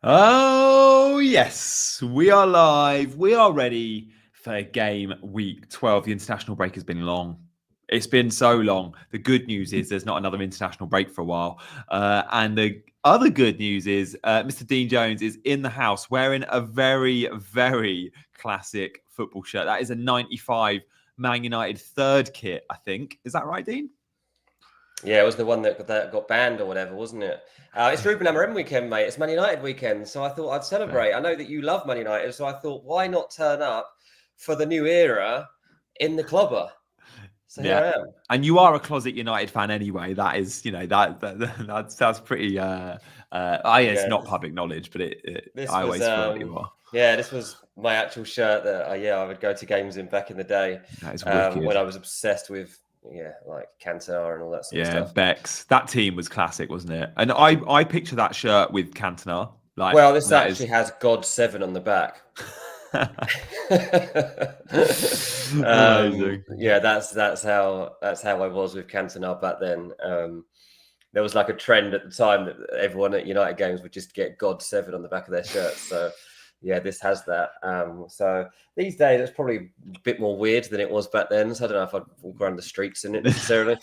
Oh, yes, we are live. We are ready for game week 12. The international break has been long. It's been so long. The good news is there's not another international break for a while. And the other good news is Mr. Dean Jones is in the house wearing a very, very classic football shirt. That is a 95 Man United third kit, I think. Is that right, Dean? Yeah, it was the one that got banned or whatever, wasn't it? It's Ruben Amorim weekend, mate. It's Man United weekend, so I thought I'd celebrate. I know that you love Man United, so I thought, why not turn up for the new era in the clubber? So here I am. And you are a closet United fan anyway. That is, that's pretty. It's not public knowledge, but I always feel like you are. Yeah, this was my actual shirt that I would go to games in back in the day. That is wicked. When I was obsessed with like Cantona and all that sort of stuff. Yeah, Bex. That team was classic, wasn't it? And I picture that shirt with Cantona. This actually has God 7 on the back. Yeah, that's how I was with Cantona back then. There was like a trend at the time that everyone at United games would just get God 7 on the back of their shirts. So yeah, this has that. So these days it's probably a bit more weird than it was back then. So I don't know if I'd walk around the streets in it necessarily.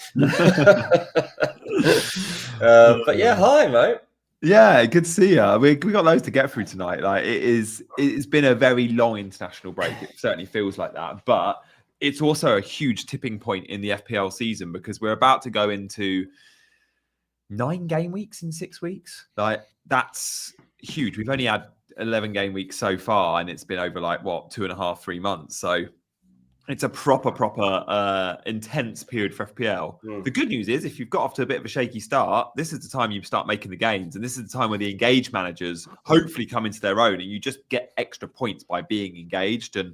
But yeah, hi mate. Yeah, good to see you. We got loads to get through tonight. Like it's been a very long international break. It certainly feels like that, but it's also a huge tipping point in the FPL season because we're about to go into 9 game weeks in 6 weeks. Like that's huge. We've only had 11 game weeks so far, and it's been over 2.5, 3 months. So it's a proper intense period for FPL. The good news is if you've got off to a bit of a shaky start, this is the time you start making the gains. And this is the time where the engaged managers hopefully come into their own and you just get extra points by being engaged. And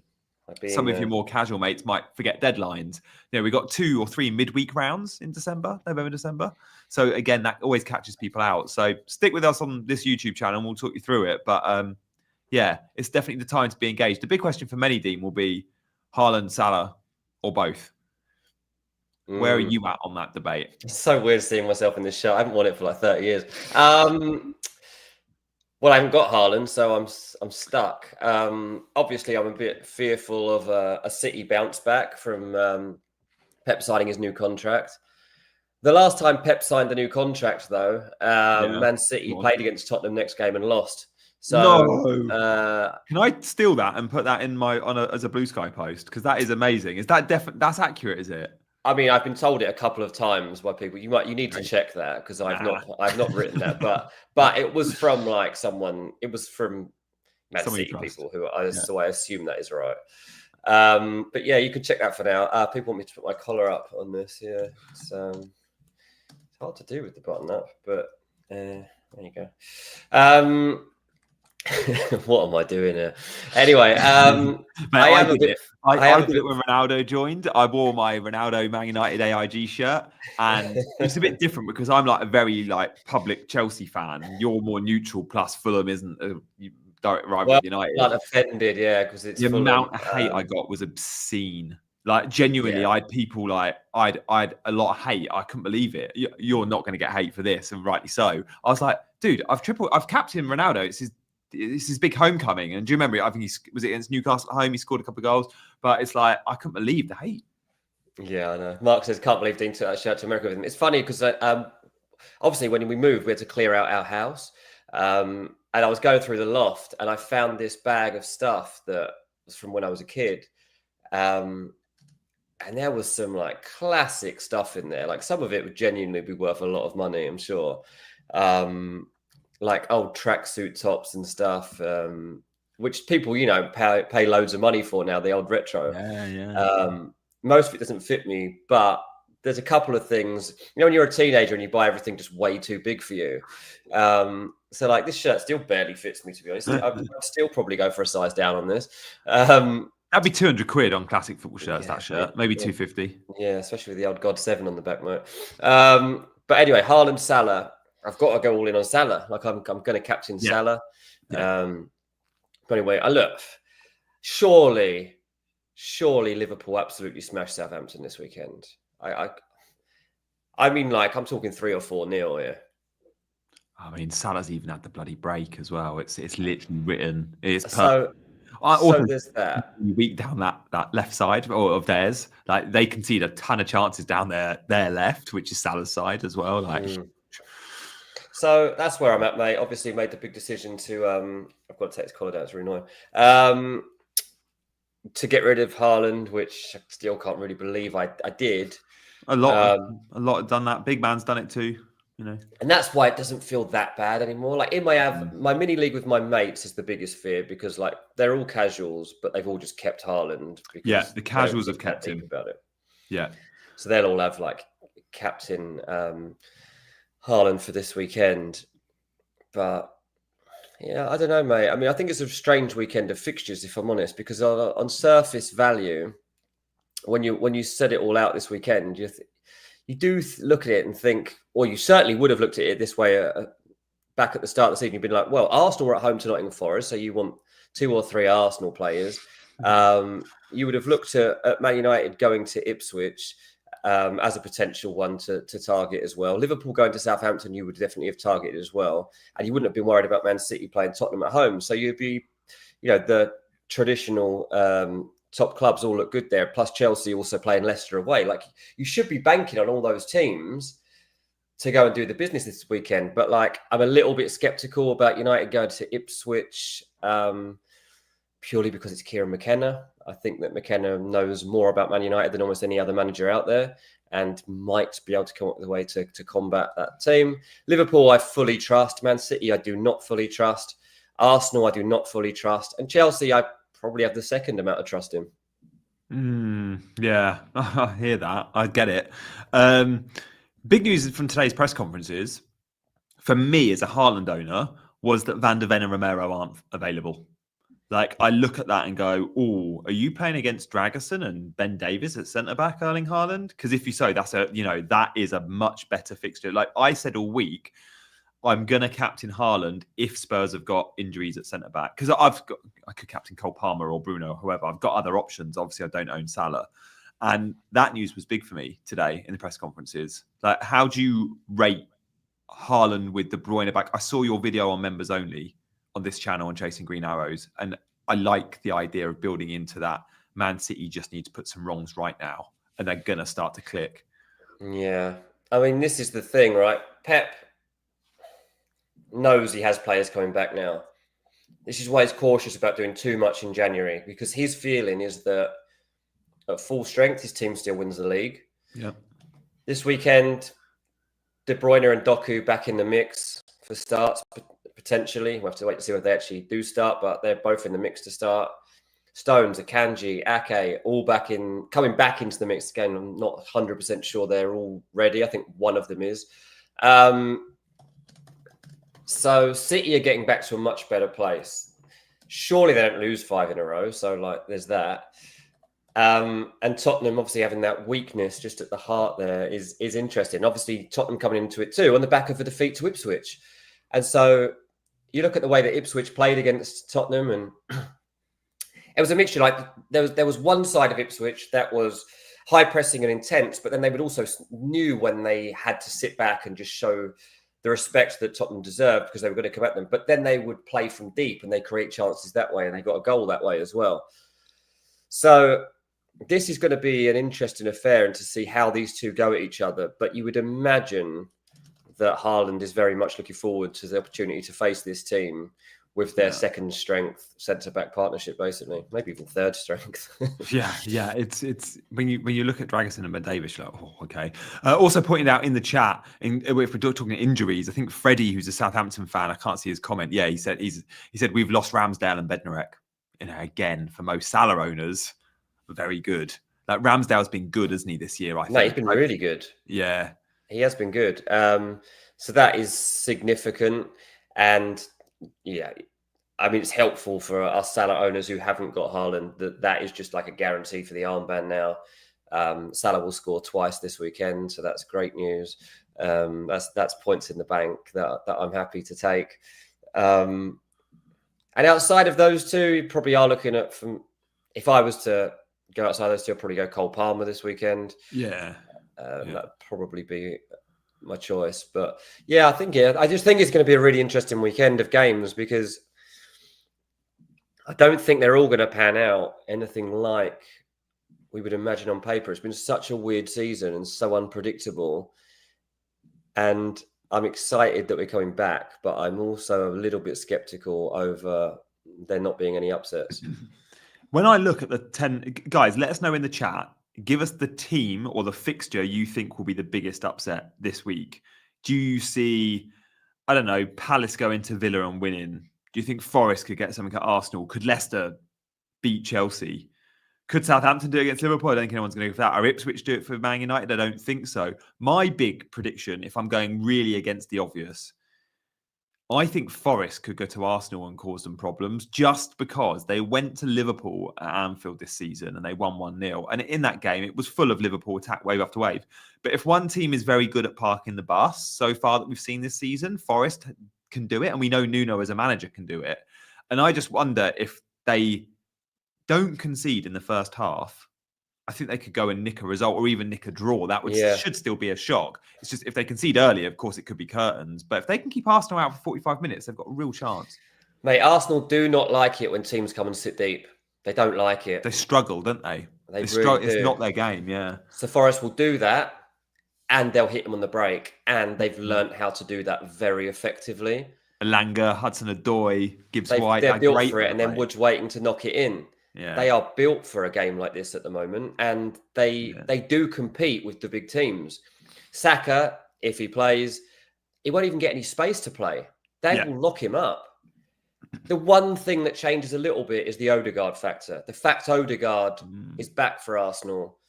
some of your more casual mates might forget deadlines. We've got 2 or 3 midweek rounds in November, December. So again, that always catches people out. So stick with us on this YouTube channel and we'll talk you through it. But yeah, it's definitely the time to be engaged. The big question for many, Dean, will be Haaland, Salah, or both? Where are you at on that debate? It's so weird seeing myself in this show. I haven't won it for like 30 years. Well, I haven't got Haaland, so I'm stuck. Obviously, I'm a bit fearful of a City bounce back from Pep signing his new contract. The last time Pep signed a new contract, though, Man City played against Tottenham next game and lost. So, can I steal that and put that in as a Blue Sky post? Because that is amazing. Is that that's accurate? Is it? I mean, I've been told it a couple of times by people. You need to check that because I've not written that. But it was from someone. It was from Man City people so I assume that is right. But yeah, you can check that for now. People want me to put my collar up on this. Yeah, it's hard to do with the button up, but there you go. What am I doing here? Anyway, I did it when Ronaldo joined. I wore my Ronaldo Man United AIG shirt, and it's a bit different because I'm a very public Chelsea fan. You're more neutral. Plus, Fulham isn't a direct rival with United. Not offended, yeah, because it's the amount of hate I got was obscene. Genuinely, I had people I had a lot of hate. I couldn't believe it. You're not going to get hate for this, and rightly so. I was like, dude, I've captained Ronaldo. It's his big homecoming. And do you remember? I think he was against Newcastle at home. He scored a couple of goals, but it's I couldn't believe the hate. Yeah, I know. Mark says, can't believe Dean took that shirt to America with him. It's funny because obviously when we moved, we had to clear out our house. And I was going through the loft and I found this bag of stuff that was from when I was a kid. And there was some classic stuff in there. Some of it would genuinely be worth a lot of money, I'm sure. Old tracksuit tops and stuff, which people, pay loads of money for now, the old retro. Yeah. Most of it doesn't fit me, but there's a couple of things, when you're a teenager and you buy everything just way too big for you. So this shirt still barely fits me, to be honest. I'd still probably go for a size down on this. That'd be 200 quid on classic football shirts, that shirt. Maybe 250. Yeah, especially with the old God 7 on the back, mate. But anyway, Haaland, Salah. I've got to go all in on Salah. I'm going to captain Salah. But anyway, look, surely Liverpool absolutely smashed Southampton this weekend. I mean, I'm talking 3 or 4-0 here. I mean, Salah's even had the bloody break as well. It's literally written. It's So, perfect. Also, there's that. weak down that left side of theirs. Like they concede a ton of chances down their left, which is Salah's side as well. Like, So that's where I'm at, mate. Obviously, made the big decision to. I've got to take this collar down. It's really annoying. To get rid of Haaland, which I still can't really believe I did. a lot have done that. Big man's done it too. And that's why it doesn't feel that bad anymore. Like in my mini league with my mates is the biggest fear because like they're all casuals, but they've all just kept Haaland. Because the casuals have kept him about it. Yeah, so they'll all have like captain Haaland for this weekend. But yeah, I don't know, mate. I mean, I think it's a strange weekend of fixtures, if I'm honest, because on surface value, when you set it all out this weekend, you do look at it and think, or you certainly would have looked at it this way back at the start of the season. You've been like, well, Arsenal were at home to Nottingham Forest, so you want 2 or 3 Arsenal players. You would have looked at Man United going to Ipswich as a potential one to target as well. Liverpool going to Southampton, you would definitely have targeted as well. And you wouldn't have been worried about Man City playing Tottenham at home. So you'd be, the traditional top clubs all look good there. Plus Chelsea also playing Leicester away. Like you should be banking on all those teams to go and do the business this weekend. But like, I'm a little bit skeptical about United going to Ipswich purely because it's Kieran McKenna. I think that McKenna knows more about Man United than almost any other manager out there and might be able to come up with a way to combat that team. Liverpool, I fully trust. Man City, I do not fully trust. Arsenal, I do not fully trust. And Chelsea, I probably have the second amount of trust in. Yeah, I hear that. I get it. Big news from today's press conferences, for me as a Haaland owner, was that Van der Ven and Romero aren't available. Like, I look at that and go, oh, are you playing against Dragerson and Ben Davies at centre-back, Erling Haaland? Because if you so, that is a much better fixture. Like I said all week, I'm going to captain Haaland if Spurs have got injuries at centre-back. Because I could captain Cole Palmer or Bruno or whoever. I've got other options. Obviously, I don't own Salah. And that news was big for me today in the press conferences. Like, how do you rate Haaland with De Bruyne back? I saw your video on members only on this channel on Chasing Green Arrows. And I like the idea of building into that. Man City just need to put some wrongs right now. And they're going to start to click. Yeah. I mean, this is the thing, right? Pep knows he has players coming back now. This is why he's cautious about doing too much in January, because his feeling is that at full strength, his team still wins the league. Yeah. This weekend, De Bruyne and Doku back in the mix for starts, potentially. We'll have to wait to see whether they actually do start, but they're both in the mix to start. Stones, Akanji, Ake, all coming back into the mix again. I'm not 100% sure they're all ready. I think one of them is. So City are getting back to a much better place. Surely they don't lose 5 in a row. So like, there's that. And Tottenham obviously having that weakness just at the heart there is interesting. Obviously Tottenham coming into it too on the back of a defeat to Ipswich. And so you look at the way that Ipswich played against Tottenham, and it was a mixture. Like there was one side of Ipswich that was high pressing and intense, but then they would also knew when they had to sit back and just show the respect that Tottenham deserved because they were going to come at them. But then they would play from deep and they create chances that way, and they got a goal that way as well. So this is going to be an interesting affair, and to see how these two go at each other. But you would imagine that Haaland is very much looking forward to the opportunity to face this team with their second strength centre-back partnership, basically, maybe even third strength. yeah. It's when you look at Dragerson and Ben Davies, you're like, oh, okay. Also pointed out in the chat, if we're talking injuries, I think Freddie, who's a Southampton fan, I can't see his comment. Yeah, he said we've lost Ramsdale and Bednarek. Again, for most Salah owners, very good. Like Ramsdale's been good, hasn't he, this year? I think. No, he's been really good. Yeah, he has been good. So that is significant, and yeah, I mean, it's helpful for us Salah owners who haven't got Haaland. That is just like a guarantee for the armband now. Salah will score twice this weekend, so that's great news. That's points in the bank that I'm happy to take. And outside of those two, you probably are looking at, if I was to go outside those two, I'd probably go Cole Palmer this weekend. Yeah. That'd probably be my choice. But yeah, I just think it's going to be a really interesting weekend of games because I don't think they're all going to pan out anything like we would imagine on paper. It's been such a weird season and so unpredictable. And I'm excited that we're coming back, but I'm also a little bit skeptical over there not being any upsets. When I look at the 10, guys, let us know in the chat. Give us the team or the fixture you think will be the biggest upset this week. Do you see, I don't know, Palace going to Villa and winning? Do you think Forest could get something at Arsenal? Could Leicester beat Chelsea? Could Southampton do it against Liverpool? I don't think anyone's going to go for that. Or Ipswich do it for Man United? I don't think so. My big prediction, if I'm going really against the obvious, I think Forest could go to Arsenal and cause them problems just because they went to Liverpool at Anfield this season and they won 1-0. And in that game, it was full of Liverpool attack wave after wave. But if one team is very good at parking the bus so far that we've seen this season, Forest can do it. And we know Nuno as a manager can do it. And I just wonder if they don't concede in the first half, I think they could go and nick a result or even nick a draw. That should still be a shock. It's just if they concede early, of course, it could be curtains. But if they can keep Arsenal out for 45 minutes, they've got a real chance. Mate, Arsenal do not like it when teams come and sit deep. They don't like it. They struggle, don't they? They really do. It's not their game, yeah. So Forest will do that and they'll hit them on the break. And they've learnt how to do that very effectively. Elanga, Hudson-Odoi, Gibbs-White. They're built for it, and then Wood's waiting to knock it in. Yeah. They are built for a game like this at the moment, and they do compete with the big teams. Saka, if he plays, he won't even get any space to play. They will lock him up. The one thing that changes a little bit is the Odegaard factor. The fact Odegaard is back for Arsenal,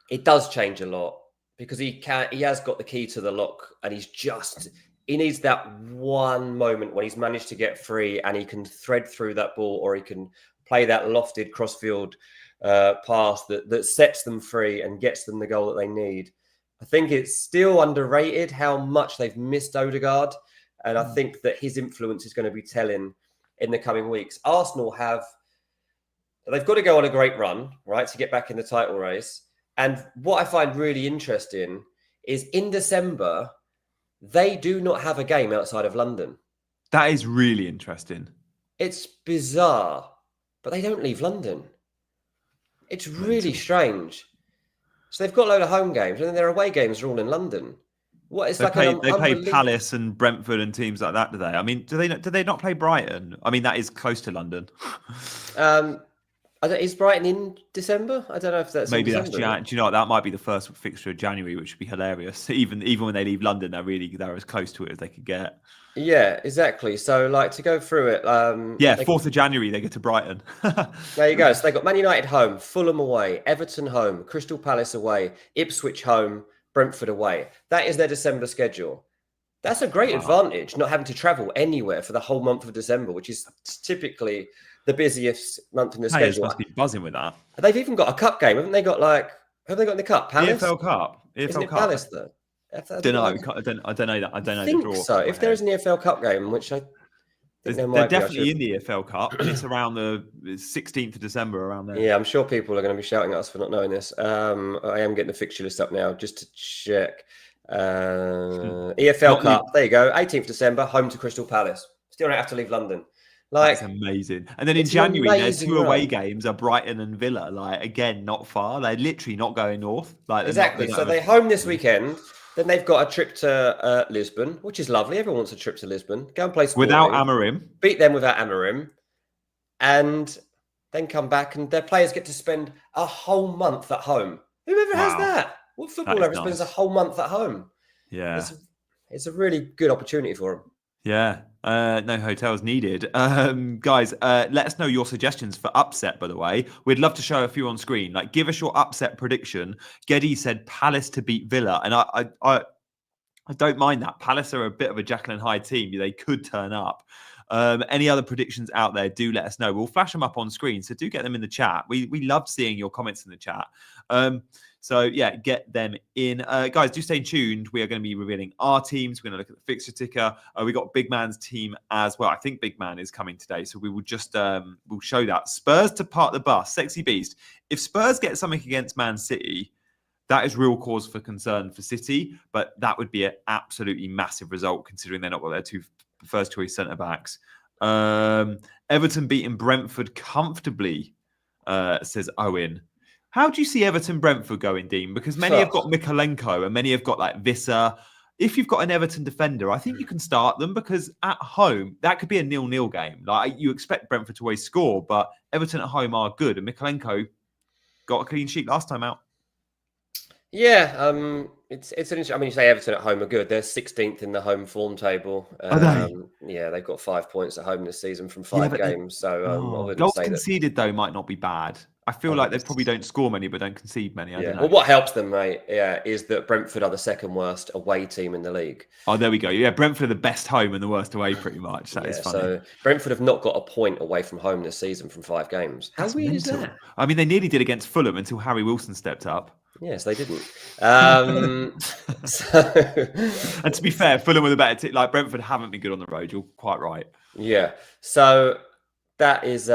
it does change a lot because he has got the key to the lock, and he needs that one moment when he's managed to get free and he can thread through that ball, or he can play that lofted crossfield pass that sets them free and gets them the goal that they need. I think it's still underrated how much they've missed Odegaard, and I think that his influence is going to be telling in the coming weeks. Arsenal they've got to go on a great run, right, to get back in the title race. And what I find really interesting is in December, they do not have a game outside of London. That is really interesting. It's bizarre, but they don't leave London. It's really strange. So they've got a load of home games, and then their away games are all in London. They play Palace and Brentford and teams like that, do they? I mean, do they not play Brighton? I mean, that is close to London. Is Brighton in December? I don't know if that's maybe that's January. Do you know what? That might be the first fixture of January, which would be hilarious. Even when they leave London, they're as close to it as they could get. Yeah, exactly. So, to go through it, 4th of January they get to Brighton. There you go. So they got Man United home, Fulham away, Everton home, Crystal Palace away, Ipswich home, Brentford away. That is their December schedule. That's a great advantage, not having to travel anywhere for the whole month of December, which is typically the busiest month in the schedule. Must be buzzing with that. They've even got a cup game, haven't they? Got have they got in the cup? Palace? EFL Cup. Isn't it Palace though? I don't know that. I don't know the draw. So if there is an EFL Cup game, which I think they're definitely in the EFL Cup, and it's around the 16th of December, around there. Yeah, I'm sure people are going to be shouting at us for not knowing this. I am getting the fixture list up now just to check. EFL Cup. There you go. 18th December, home to Crystal Palace. Still don't have to leave London. That's amazing. And then in January, there's 2 away games are Brighton and Villa. Again, not far. They're literally not going north. Exactly. So they're home this weekend. Then they've got a trip to Lisbon, which is lovely. Everyone wants a trip to Lisbon. Go and play Sporting. Without Amorim. Beat them without Amorim. And then come back, and their players get to spend a whole month at home. Whoever has that? What footballer spends a whole month at home? Yeah. It's a really good opportunity for them. Yeah. No hotels needed. Guys, let us know your suggestions for upset, by the way. We'd love to show a few on screen. Give us your upset prediction. Geddy said Palace to beat Villa. And I don't mind that. Palace are a bit of a Jekyll and Hyde team. They could turn up. Any other predictions out there, do let us know. We'll flash them up on screen. So do get them in the chat. We love seeing your comments in the chat. So, yeah, get them in. Guys, do stay tuned. We are going to be revealing our teams. We're going to look at the fixture ticker. We got Big Man's team as well. I think Big Man is coming today. So we will just we'll show that. Spurs to part the bus. Sexy Beast. If Spurs get something against Man City, That is real cause for concern for City, but that would be an absolutely massive result considering they're not got their two first choice centre backs. Everton beating Brentford comfortably, says Owen. How do you see Everton Brentford going, Dean? Because many have got Mykolenko and many have got like Visser. If you've got an Everton defender, I think you can start them because at home, that could be a 0-0 game. Like you expect Brentford to always score, but Everton at home are good. And Mykolenko got a clean sheet last time out. Yeah, it's an interesting. I mean, you say Everton at home are good. They're 16th in the home form table. Are they? Yeah, they've got 5 points at home this season from 5 games. So I wouldn't goals say conceded though might not be bad. I feel like they probably don't score many, but don't concede many. I don't know. Well, what helps them, mate, is that Brentford are the second worst away team in the league. Oh, there we go. Yeah, Brentford are the best home and the worst away, pretty much. That is funny. So Brentford have not got a point away from home this season from 5 games. How weird is that? I mean, they nearly did against Fulham until Harry Wilson stepped up. Yes, they didn't. And to be fair, Fulham were the better team. Like Brentford haven't been good on the road. You're quite right. Yeah. So that is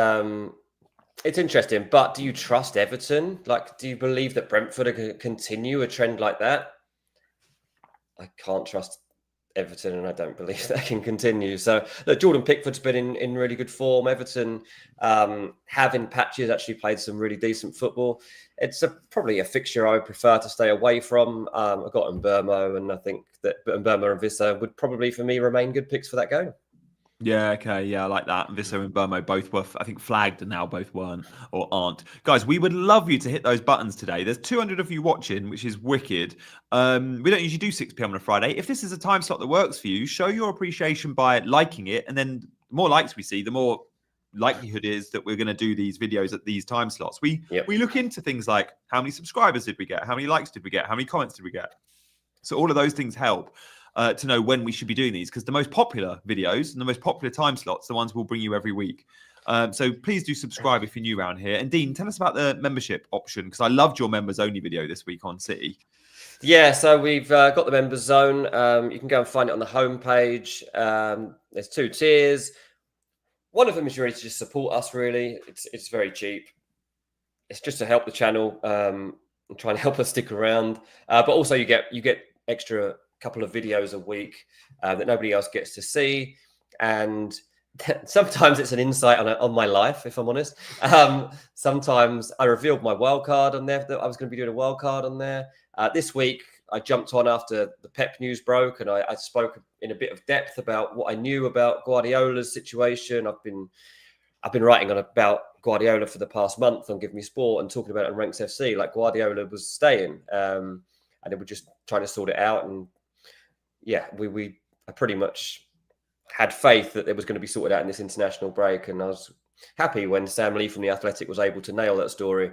it's interesting. But do you trust Everton? Like, do you believe that Brentford are going to continue a trend like that? I can't trust Everton, and I don't believe that can continue. So look, Jordan Pickford's been in really good form. Everton have in patches actually played some really decent football. It's probably a fixture I would prefer to stay away from. I've got Mbeumo, and I think that Mbeumo and Visser would probably, for me, remain good picks for that game. Yeah, okay. Yeah, I like that. Visser and Mbeumo both were, I think, flagged and now both weren't or aren't. Guys, we would love you to hit those buttons today. There's 200 of you watching, which is wicked. We don't usually do 6 p.m. on a Friday. If this is a time slot that works for you, show your appreciation by liking it. And then the more likes we see, the more likelihood is that we're going to do these videos at these time slots. We look into things like how many subscribers did we get? How many likes did we get? How many comments did we get? So all of those things help. To know when we should be doing these, because the most popular videos and the most popular time slots, the ones we'll bring you every week. So please do subscribe if you're new around here. And Dean, tell us about the membership option, because I loved your members only video this week on City. Yeah, so we've got the members zone. You can go and find it on the homepage. There's 2 tiers. One of them is really to just support us. Really, it's very cheap. It's just to help the channel and try and help us stick around. But also you get extra couple of videos a week that nobody else gets to see, and sometimes it's an insight on my life, if I'm honest. Sometimes I revealed my wild card on there, that I was going to be doing a wild card on there. This week I jumped on after the Pep news broke, and I spoke in a bit of depth about what I knew about Guardiola's situation. I've been writing about Guardiola for the past month on Give Me Sport and talking about it on Ranks FC. Like Guardiola was staying, and they were just trying to sort it out. And yeah, I pretty much had faith that it was going to be sorted out in this international break. And I was happy when Sam Lee from The Athletic was able to nail that story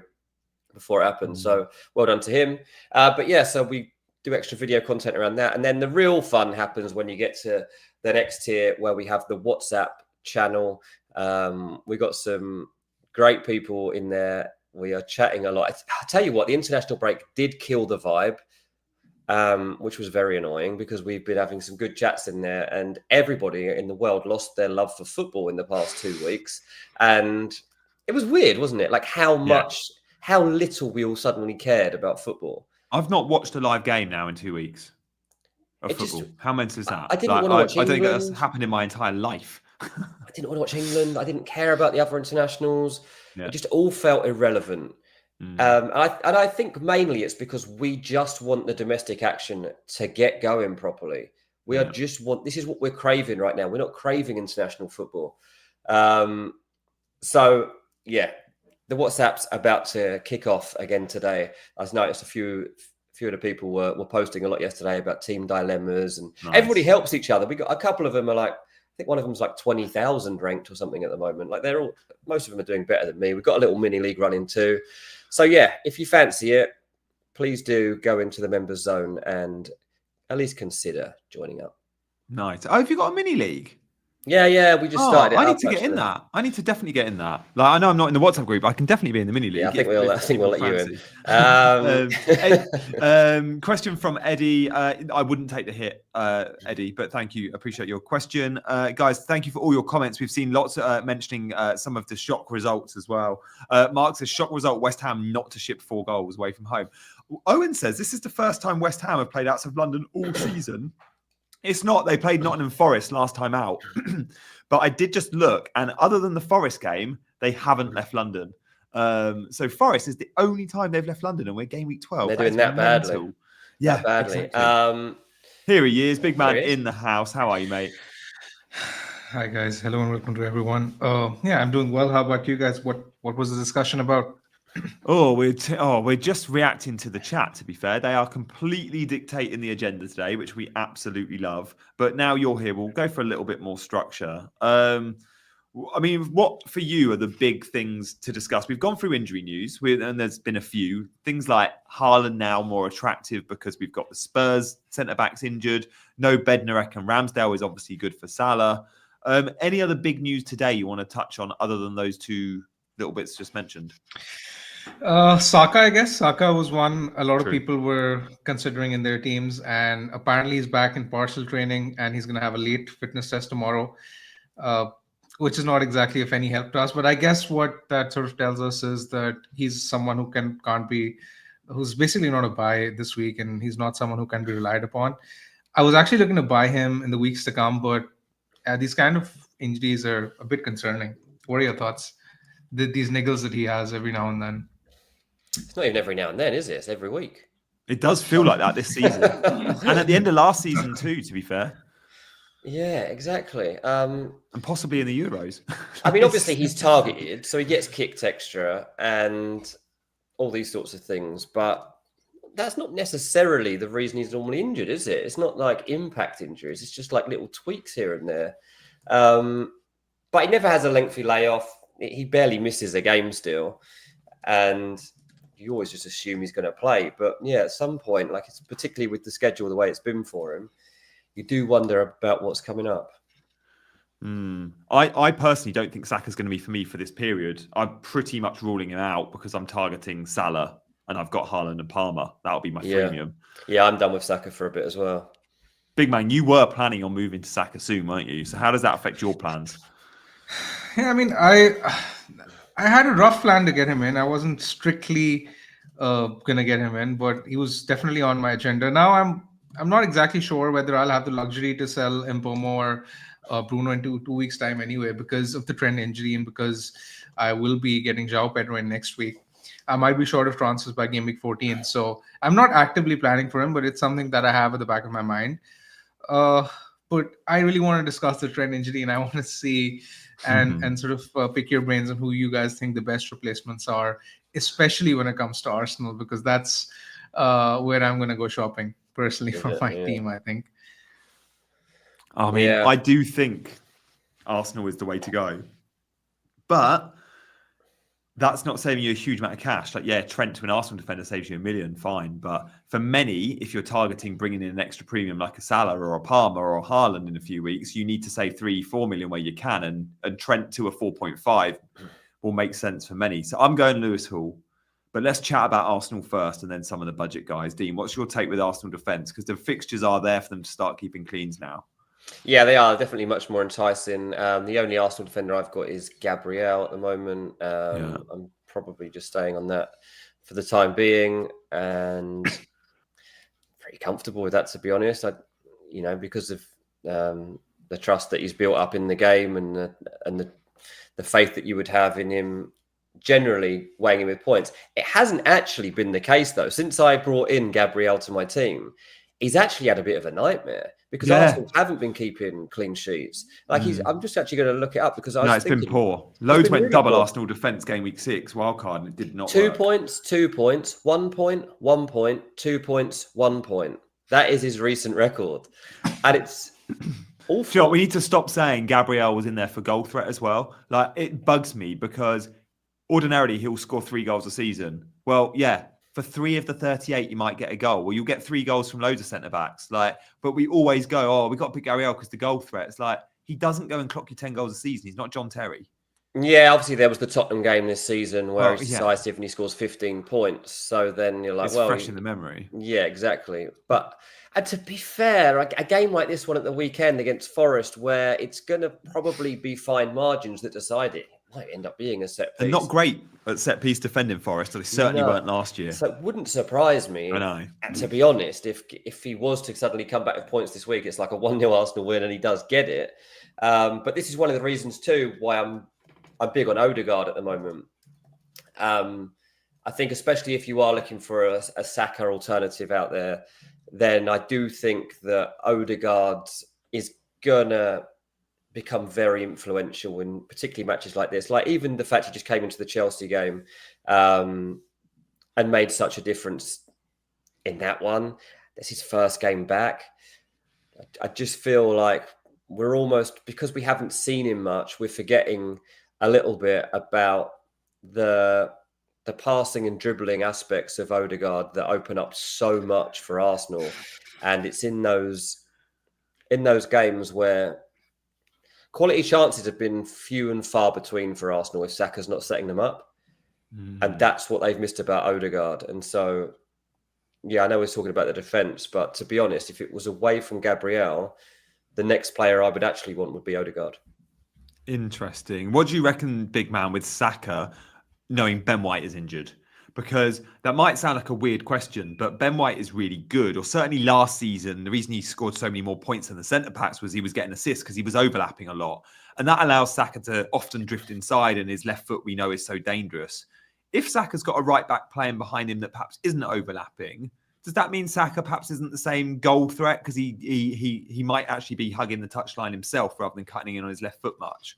before it happened. So well done to him. But yeah, so we do extra video content around that. And then the real fun happens when you get to the next tier, where we have the WhatsApp channel. We got some great people in there. We are chatting a lot. I tell you what, the international break did kill the vibe. Which was very annoying, because we've been having some good chats in there, and everybody in the world lost their love for football in the past 2 weeks. And it was weird, wasn't it? Like how little we all suddenly cared about football. I've not watched a live game now in 2 weeks of football. How mental is that? I didn't want to watch England. I don't think that's happened in my entire life. I didn't want to watch England. I didn't care about the other internationals. It just all felt irrelevant. And I think mainly it's because we just want the domestic action to get going properly. We are just this is what we're craving right now. We're not craving international football. So yeah, the WhatsApp's about to kick off again today. I've noticed a few of the people were posting a lot yesterday about team dilemmas, and everybody helps each other. We got a couple of them are like, I think one of them's like 20,000 ranked or something at the moment. Like most of them are doing better than me. We've got a little mini league running too. So yeah, if you fancy it, please do go into the members zone and at least consider joining up. Nice. Oh, have you got a mini league? Yeah, we just started it. I need to get in that. I need to definitely get in that. Like, I know I'm not in the WhatsApp group. I can definitely be in the mini league. Yeah, I think we'll let you in. Question from Eddie. I wouldn't take the hit, Eddie, but thank you. Appreciate your question. Guys, thank you for all your comments. We've seen lots mentioning some of the shock results as well. Mark says, shock result, West Ham not to ship 4 goals away from home. Owen says, this is the first time West Ham have played outside of London all season. It's not. They played Nottingham Forest last time out. But I did just look, and other than the Forest game, they haven't left London. So Forest is the only time they've left London, and we're game week 12. They're doing that badly. Yeah, that badly. Exactly. Here he is, big man in the house. How are you, mate? Hi, guys. Hello and welcome to everyone. Yeah, I'm doing well. How about you guys? What was the discussion about? We're just reacting to the chat, to be fair. They are completely dictating the agenda today, which we absolutely love. But now you're here, we'll go for a little bit more structure. I mean, what for you are the big things to discuss? We've gone through injury news, and there's been a few. Things like Haaland now more attractive because we've got the Spurs centre-backs injured. No Bednarek and Ramsdale is obviously good for Salah. Any other big news today you want to touch on other than those 2 little bits just mentioned? Saka, I guess. Saka was one a lot of people were considering in their teams, and apparently he's back in partial training and he's going to have a late fitness test tomorrow, which is not exactly of any help to us. But I guess what that sort of tells us is that he's someone who who's basically not a buy this week, and he's not someone who can be relied upon. I was actually looking to buy him in the weeks to come, but these kind of injuries are a bit concerning. What are your thoughts? These niggles that he has every now and then. It's not even every now and then, is it? It's every week. It does feel like that this season. And at the end of last season too, to be fair. Yeah, exactly. And possibly in the Euros. I mean, obviously he's targeted, so he gets kicked extra and all these sorts of things. But that's not necessarily the reason he's normally injured, is it? It's not like impact injuries. It's just like little tweaks here and there. But he never has a lengthy layoff. He barely misses a game still. And you always just assume he's going to play. But yeah, at some point, like it's particularly with the schedule, the way it's been for him, you do wonder about what's coming up. I personally don't think Saka's going to be for me for this period. I'm pretty much ruling him out because I'm targeting Salah and I've got Haaland and Palmer. That'll be my premium. Yeah, I'm done with Saka for a bit as well. Big man, you were planning on moving to Saka soon, weren't you? So how does that affect your plans? Yeah, I mean, I had a rough plan to get him in. I wasn't strictly gonna get him in, but he was definitely on my agenda. Now I'm not exactly sure whether I'll have the luxury to sell Mbomo or Bruno in 2 weeks' time anyway, because of the Trent injury and because I will be getting João Pedro in next week. I might be short of transfers by game week 14, so I'm not actively planning for him, but it's something that I have at the back of my mind. But I really want to discuss the Trent injury, and I want to see and sort of pick your brains on who you guys think the best replacements are, especially when it comes to Arsenal, because that's where I'm going to go shopping personally for my team, I think. I mean, I do think Arsenal is the way to go. But that's not saving you a huge amount of cash. Like, yeah, Trent to an Arsenal defender saves you $1 million, fine. But for many, if you're targeting bringing in an extra premium like a Salah or a Palmer or a Haaland in a few weeks, you need to save 3-4 million where you can. And Trent to a 4.5 will make sense for many. So I'm going Lewis Hall. But let's chat about Arsenal first and then some of the budget guys. Dean, what's your take with Arsenal defence? Because the fixtures are there for them to start keeping cleans now. Yeah, they are definitely much more enticing. The only Arsenal defender I've got is Gabriel at the moment. I'm probably just staying on that for the time being, and pretty comfortable with that, to be honest. Because of the trust that he's built up in the game and the faith that you would have in him, generally weighing in with points. It hasn't actually been the case though. Since I brought in Gabriel to my team, he's actually had a bit of a nightmare. Because Arsenal haven't been keeping clean sheets. I'm just actually going to look it up because it's been poor. Loads went really double poor. Arsenal defence game week 6 wildcard and it did not 2 work. points, 2 points, 1 point, 1 point, 2 points, 1 point. That is his recent record, and it's awful. You know, we need to stop saying Gabriel was in there for goal threat as well. Like, it bugs me because ordinarily he'll score 3 goals a season. Well, yeah. For 3 of the 38, you might get a goal. Well, you'll get 3 goals from loads of centre backs. But we always go, we got to pick Gabriel because the goal threat. It's like, he doesn't go and clock you 10 goals a season. He's not John Terry. Yeah, obviously there was the Tottenham game this season where he's decisive and he scores 15 points. So then you're like, it's fresh in the memory. Yeah, exactly. But and to be fair, a game like this one at the weekend against Forest, where it's going to probably be fine margins that decide it, might end up being a set piece. They're not great at set piece defending, Forest. They certainly weren't last year. So it wouldn't surprise me. I know. To be honest, if he was to suddenly come back with points this week, it's like a 1-0 Arsenal win and he does get it. But this is one of the reasons too why I'm big on Odegaard at the moment. I think especially if you are looking for a Saka alternative out there, then I do think that Odegaard is going to become very influential in particularly matches like this. Like even the fact he just came into the Chelsea game and made such a difference in that one. That's his first game back. I just feel like we're almost, because we haven't seen him much, we're forgetting a little bit about the passing and dribbling aspects of Odegaard that open up so much for Arsenal. And it's in those games where quality chances have been few and far between for Arsenal if Saka's not setting them up. And that's what they've missed about Odegaard. And so, yeah, I know we're talking about the defence, but to be honest, if it was away from Gabriel, the next player I would actually want would be Odegaard. Interesting. What do you reckon, big man, with Saka, knowing Ben White is injured? Because that might sound like a weird question, but Ben White is really good. Or certainly last season, the reason he scored so many more points than the centre-backs was he was getting assists because he was overlapping a lot. And that allows Saka to often drift inside, and his left foot, we know, is so dangerous. If Saka's got a right-back playing behind him that perhaps isn't overlapping, does that mean Saka perhaps isn't the same goal threat because he might actually be hugging the touchline himself rather than cutting in on his left foot much?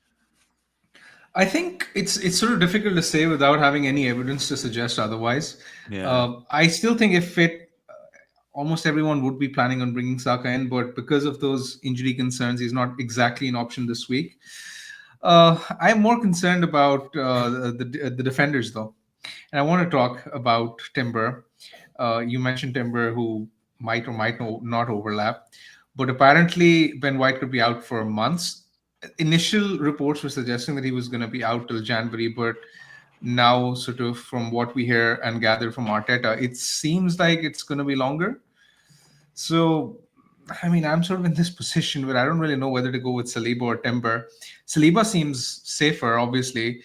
I think it's sort of difficult to say without having any evidence to suggest otherwise. Yeah. I still think if almost everyone would be planning on bringing Saka in, but because of those injury concerns, he's not exactly an option this week. I'm more concerned about the defenders, though. And I want to talk about Timber. You mentioned Timber, who might or might not overlap. But apparently, Ben White could be out for months. Initial reports were suggesting that he was going to be out till January, but now sort of from what we hear and gather from Arteta, it seems like it's going to be longer. So, I mean, I'm sort of in this position where I don't really know whether to go with Saliba or Timber. Saliba seems safer, obviously.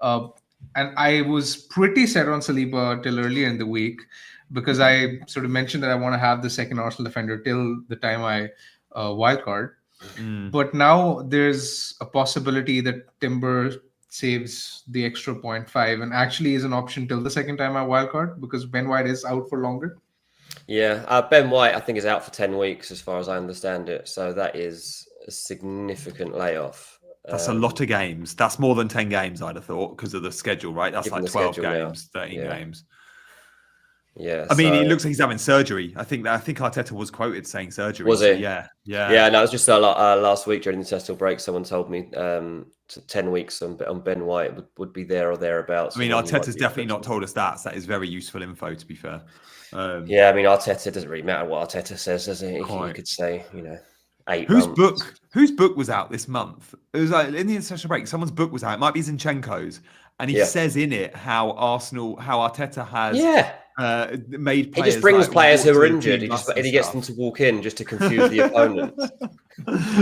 And I was pretty set on Saliba till earlier in the week because I sort of mentioned that I want to have the second Arsenal defender till the time I wildcard. But now there's a possibility that Timber saves the extra 0.5 and actually is an option till the second time I wildcard because Ben White is out for longer. Yeah, Ben White, I think, is out for 10 weeks as far as I understand it. So that is a significant layoff. That's a lot of games. That's more than 10 games, I'd have thought, because of the schedule, right? That's like 12 games, 13 games. Yeah, I mean, it looks like he's having surgery. I think Arteta was quoted saying surgery. Was it? Yeah. No, it was just last week during the international break. Someone told me 10 weeks on Ben White would be there or thereabouts. I mean, Arteta's definitely not told us that. So that is very useful info, to be fair. Yeah, I mean, Arteta doesn't really matter what Arteta says, does it? You could say, 8 months. Whose book was out this month? It was like in the international break. Someone's book was out. It might be Zinchenko's, and he says in it how Arteta has. Made players. He just brings players who are injured and he gets them to walk in just to confuse the opponent.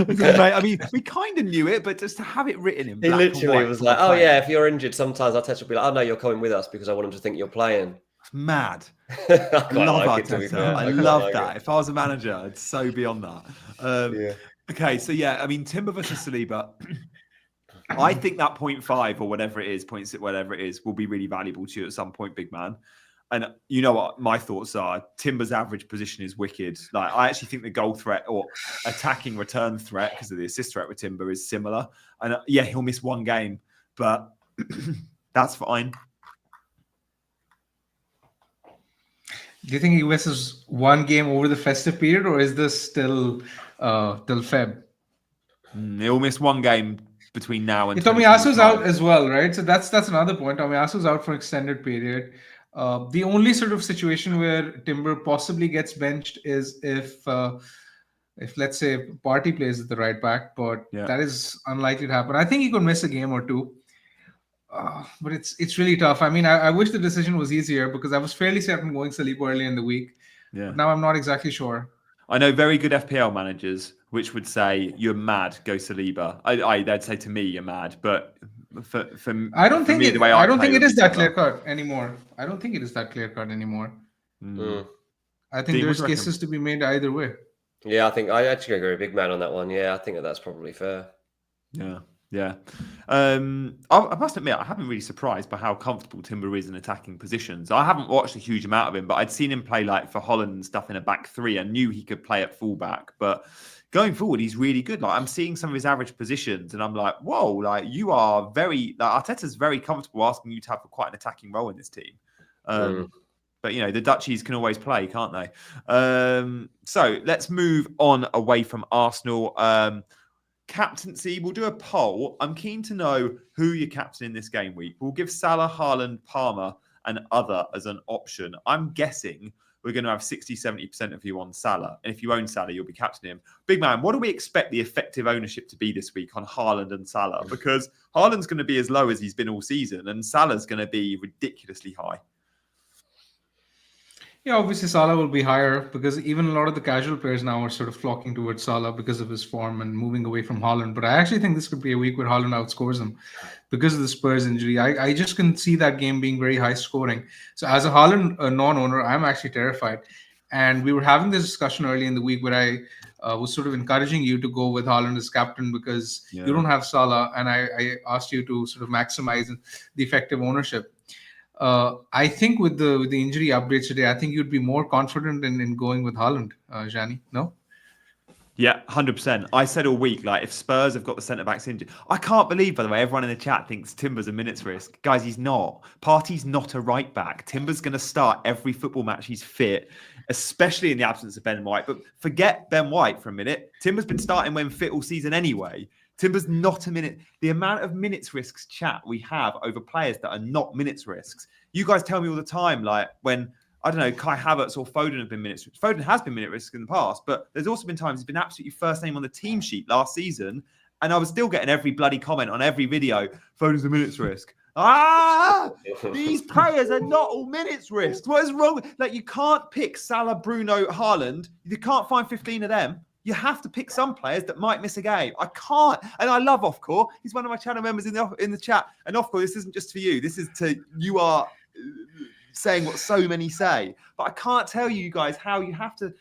Mate, I mean, we kind of knew it, but just to have it written in black he literally and white was like, oh yeah, if you're injured, sometimes Arteta will be like, oh no, you're coming with us because I want them to think you're playing. It's mad. I love Arteta. I love that. If I was a manager, I'd so be on that. Okay, so I mean, Timber versus Saliba. I think that 0.5 or whatever it is, 0.6, whatever it is, will be really valuable to you at some point, big man. And you know what my thoughts are? Timber's average position is wicked. Like, I actually think the goal threat or attacking return threat, because of the assist threat with Timber, is similar. And he'll miss one game, but that's fine. Do you think he misses one game over the festive period, or is this still till Feb? He'll miss one game between now and. Tomiyasu's out as well, right? So that's another point. Tomiyasu's out for an extended period. The only sort of situation where Timber possibly gets benched is if if let's say Partey plays at the right back, but that is unlikely to happen. I think he could miss a game or two. But it's really tough. I mean, I wish the decision was easier because I was fairly certain going Saliba early in the week. Yeah. But now I'm not exactly sure. I know very good FPL managers which would say you're mad, go Saliba. They'd say to me you're mad, but for I don't think me, it, I don't think it is that clear cut anymore. I don't think it is that clear cut anymore. I think there's cases to be made either way. Yeah, I actually agree with Big Man on that one. Yeah, I think that's probably fair. Yeah. I must admit, I haven't really surprised by how comfortable Timber is in attacking positions. I haven't watched a huge amount of him, but I'd seen him play like for Holland and stuff in a back three. I knew he could play at fullback, but going forward, he's really good. Like I'm seeing some of his average positions, and I'm like, whoa! Like you are very. Like Arteta's very comfortable asking you to have quite an attacking role in this team. But you know the Dutchies can always play, can't they? So let's move on away from Arsenal. Captaincy, we'll do a poll. I'm keen to know who your captain in this game week. We'll give Salah, Haaland, Palmer, and other as an option. I'm guessing we're going to have 60-70% of you on Salah. And if you own Salah, you'll be captaining him. Big Man, what do we expect the effective ownership to be this week on Haaland and Salah? Because Haaland's going to be as low as he's been all season, and Salah's going to be ridiculously high. Yeah, obviously Salah will be higher because even a lot of the casual players now are sort of flocking towards Salah because of his form and moving away from Haaland. But I actually think this could be a week where Haaland outscores him because of the Spurs injury. I just can see that game being very high scoring. So as a Haaland non-owner, I'm actually terrified. And we were having this discussion early in the week where I was sort of encouraging you to go with Haaland as captain because you don't have Salah. And I asked you to sort of maximize the effective ownership. I think with the injury updates today, I think you'd be more confident in going with Haaland, Gianni. No? Yeah, 100%. I said all week, like, if Spurs have got the centre-backs injured, I can't believe, by the way, everyone in the chat thinks Timber's a minutes risk. Guys, he's not. Partey's not a right-back. Timber's going to start every football match he's fit, especially in the absence of Ben White. But forget Ben White for a minute. Timber's been starting when fit all season anyway. Timber's not a minute. The amount of minutes risks chat we have over players that are not minutes risks. You guys tell me all the time, like when, I don't know, Kai Havertz or Foden have been minutes risks. Foden has been minute risk in the past, but there's also been times he's been absolutely first name on the team sheet last season. And I was still getting every bloody comment on every video. Foden's a minutes risk. These players are not all minutes risks. What is wrong? Like you can't pick Salah, Bruno, Haaland. You can't find 15 of them. You have to pick some players that might miss a game. I can't. And I love Ofcore. He's one of my channel members in the chat. And Ofcore, this isn't just for you. This is to, you are saying what so many say. But I can't tell you guys how you have to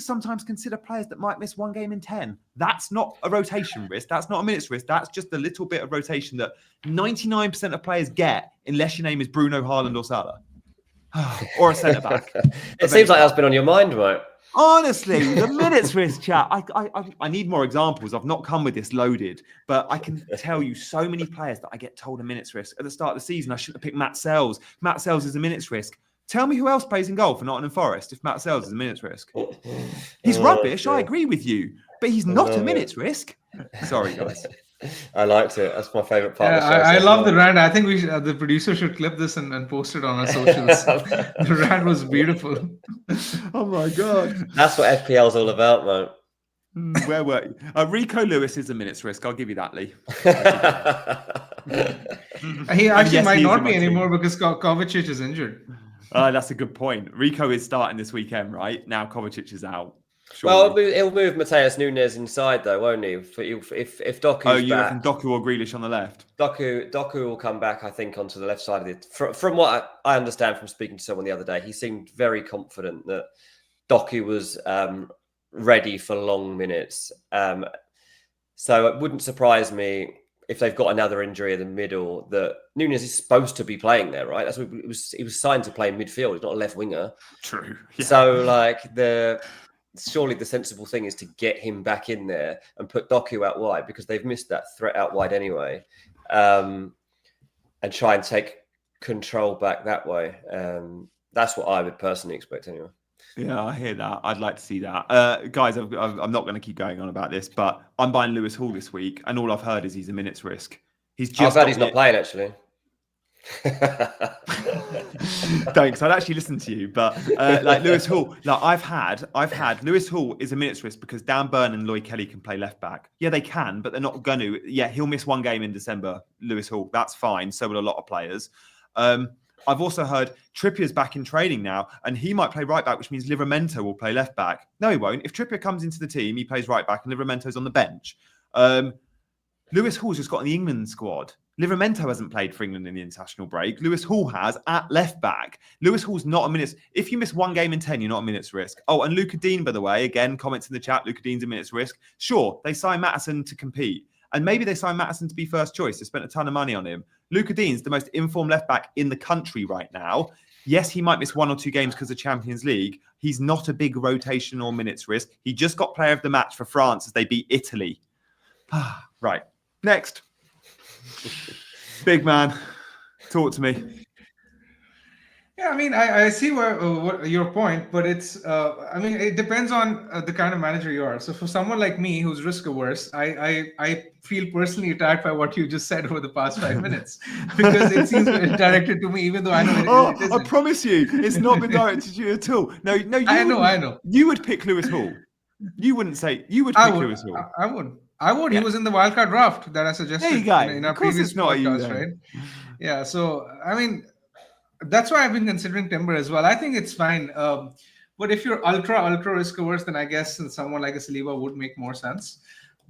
sometimes consider players that might miss one game in 10. That's not a rotation risk. That's not a minutes risk. That's just a little bit of rotation that 99% of players get unless your name is Bruno, Haaland or Salah. Or a centre-back. It seems like that's been on your mind, right? Honestly, the minutes risk chat. I need more examples. I've not come with this loaded, but I can tell you so many players that I get told a minutes risk. At the start of the season, I shouldn't have picked Matt Sells. Matt Sells is a minutes risk. Tell me who else plays in goal for Nottingham Forest if Matt Sells is a minutes risk. He's rubbish, I agree with you, but he's not a minutes risk. Sorry, guys. I liked it. That's my favourite part. Yeah, I love the rant. I think the producer should clip this and post it on our socials. The rant was beautiful. Oh my god, that's what FPL is all about, mate. Where were you? Rico Lewis is a minutes risk. I'll give you that, Lee. He actually might not be anymore because Kovacic is injured. That's a good point. Rico is starting this weekend, right? Now Kovacic is out. Surely. Well, he'll move Mateus Nunes inside though, won't he? If Doku's back. You back, reckon Doku or Grealish on the left? Doku will come back, I think, onto the left side of it. From what I understand from speaking to someone the other day, he seemed very confident that Doku was ready for long minutes. So it wouldn't surprise me if they've got another injury in the middle that Nunes is supposed to be playing there, right? That's what he was signed to play in midfield. He's not a left winger. True. Yeah. So surely the sensible thing is to get him back in there and put Doku out wide because they've missed that threat out wide anyway, and try and take control back that way. That's what I would personally expect anyway. Yeah, I hear that. I'd like to see that. Guys, I'm not going to keep going on about this, but I'm buying Lewis Hall this week, and all I've heard is he's a minutes risk. I've heard he's not playing, actually. Thanks. I'd actually listen to you, but like Lewis Hall, like I've had Lewis Hall is a minute's risk because Dan Burn and Lloyd Kelly can play left back. Yeah, they can, but they're not going to. Yeah, he'll miss one game in December. Lewis Hall, that's fine. So will a lot of players. I've also heard Trippier's back in training now, and he might play right back, which means Livramento will play left back. No, he won't. If Trippier comes into the team, he plays right back, and Livramento's on the bench. Lewis Hall's just got in the England squad. Livramento hasn't played for England in the international break. Lewis Hall has at left back. Lewis Hall's not a minute's. If you miss one game in 10, you're not a minute's risk. Oh, and Luca Dean, by the way, again, comments in the chat, Luca Dean's a minute's risk. Sure, they signed Maddison to compete. And maybe they signed Maddison to be first choice. They spent a ton of money on him. Luca Dean's the most informed left back in the country right now. Yes, he might miss 1 or 2 games because of Champions League. He's not a big rotation or minutes risk. He just got player of the match for France as they beat Italy. Right. Next. Big man. Talk to me. Yeah, I mean, I see what your point, but it's, I mean, it depends on the kind of manager you are. So for someone like me who's risk averse, I feel personally attacked by what you just said over the past 5 minutes because it seems directed to me, even though I know it isn't. I promise you, it's not been directed to you at all. No, I know. You would pick Lewis Hall. You wouldn't say you would pick Lewis Hall. I would. Yeah. He was in the wildcard draft that I suggested in our previous podcast, right? Yeah. So I mean, that's why I've been considering Timber as well. I think it's fine. But if you're ultra risk averse, then I guess someone like a Saliba would make more sense.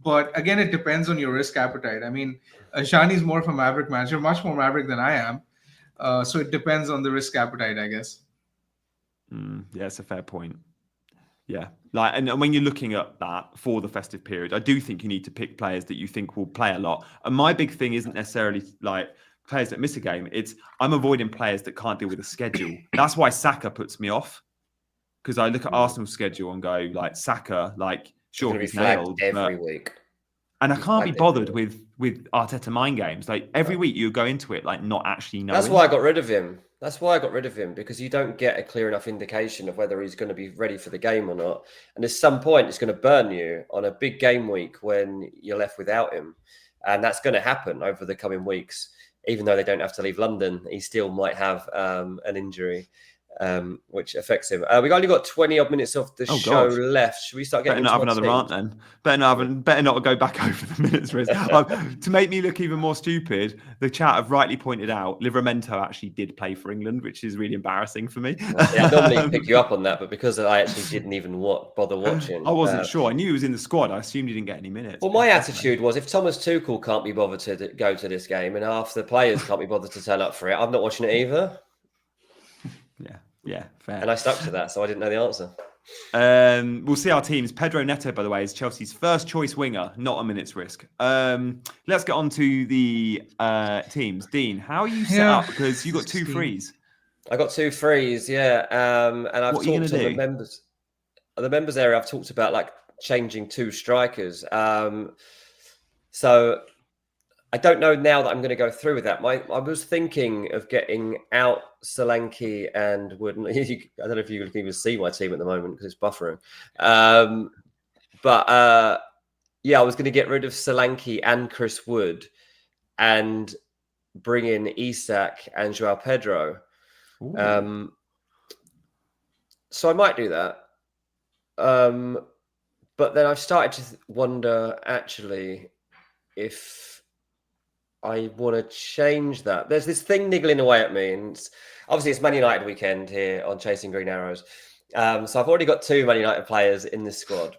But again, it depends on your risk appetite. I mean, Gianni's more of a maverick manager, much more maverick than I am. So it depends on the risk appetite, I guess. Yeah, it's a fair point. Yeah, like, and when you're looking at that for the festive period, I do think you need to pick players that you think will play a lot. And my big thing isn't necessarily like players that miss a game. It's I'm avoiding players that can't deal with a schedule. That's why Saka puts me off, because I look at Arsenal's schedule and go like Saka, like sure he's nailed every week, and I can't be bothered with Arteta mind games. Like every week you go into it like not actually knowing. That's why I got rid of him. Because you don't get a clear enough indication of whether he's going to be ready for the game or not. And at some point, it's going to burn you on a big game week when you're left without him. And that's going to happen over the coming weeks. Even though they don't have to leave London, he still might have an injury, which affects him. We've only got 20 odd minutes of the show left. Should we start getting better not have another rant then? Better not go back over the minutes. To make me look even more stupid, the chat have rightly pointed out Livramento actually did play for England, which is really embarrassing for me. Yeah, I normally pick you up on that, but because I actually didn't even bother watching. I wasn't sure. I knew he was in the squad. I assumed he didn't get any minutes. Well, my attitude was if Thomas Tuchel can't be bothered to go to this game and half the players can't be bothered to turn up for it, I'm not watching it either. Yeah, fair. And I stuck to that, so I didn't know the answer. We'll see our teams. Pedro Neto, by the way, is Chelsea's first choice winger, not a minute's risk. Let's get on to the teams. Dean, how are you set up? Because you got 2 frees. I got 2 frees, yeah. And I've talked to the members. The members area, I've talked about like changing 2 strikers. So I don't know now that I'm going to go through with that. I was thinking of getting out Solanke and Wood. I don't know if you can even see my team at the moment because it's buffering. But I was going to get rid of Solanke and Chris Wood and bring in Isak and Joao Pedro. So I might do that. But then I've started to wonder actually if I want to change that. There's this thing niggling away at me, and obviously it's Man United weekend here on Chasing Green Arrows. So I've already got 2 Man United players in this squad.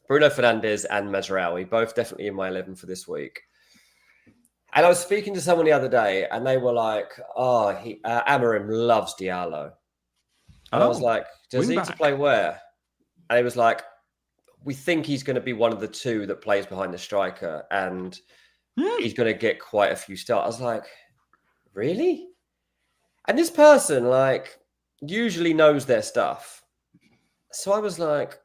Bruno Fernandes and Mazraoui, both definitely in my 11 for this week. And I was speaking to someone the other day, and they were like, Amorim loves Diallo. And I was like, does he need to play where? And he was like, we think he's going to be one of the 2 that plays behind the striker, and he's going to get quite a few starts. I was like, really? And this person, like, usually knows their stuff. So I was like,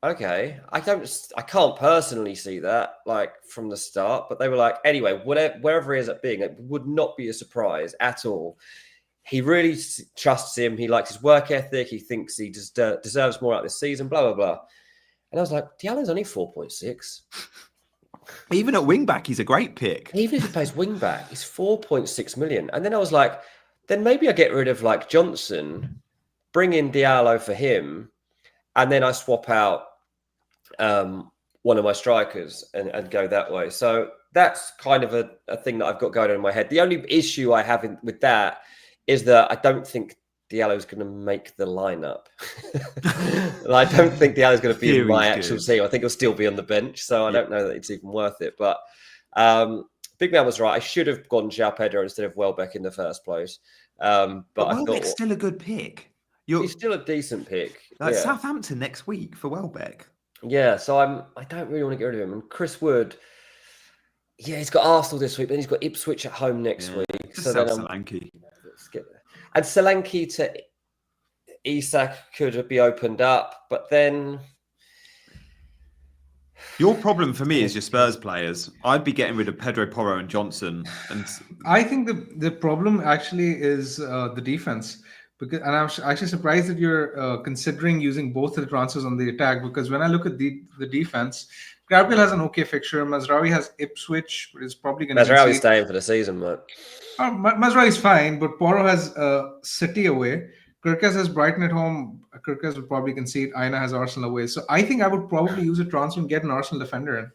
okay, I can't personally see that, like, from the start. But they were like, anyway, wherever he is at being, it would not be a surprise at all. He really trusts him. He likes his work ethic. He thinks he deserves more out this season, blah, blah, blah. And I was like, Diallo's only 4.6. Even at wing back, he's a great pick. Even if he plays wing back, he's 4.6 million. And then I was like, then maybe I get rid of like Johnson, bring in Diallo for him, and then I swap out one of my strikers and go that way. So that's kind of a thing that I've got going on in my head. The only issue I have with that is that I don't think Diallo's going to make the lineup. I don't think Diallo's going to be in my actual team. I think he'll still be on the bench. So I don't know that it's even worth it. But Big Man was right. I should have gone João Pedro instead of Welbeck in the first place. But Welbeck's still a good pick. He's still a decent pick. Southampton next week for Welbeck. Yeah, so I don't really want to get rid of him. And Chris Wood, he's got Arsenal this week, but then he's got Ipswich at home next week. So then Solanke. And Solanke to Isak could be opened up, but then your problem for me is your Spurs players. I'd be getting rid of Pedro Porro and Johnson. And I think the problem actually is the defense. And I'm actually surprised that you're considering using both of the transfers on the attack, because when I look at the defense, Gabriel has an okay fixture. Mazraoui has Ipswich, but is probably going to Mazraoui's staying for the season, mate. Mazraoui's fine, but Porro has City away. Kirkes has Brighton at home. Kirkes will probably concede. Aina has Arsenal away. So I think I would probably use a transfer and get an Arsenal defender in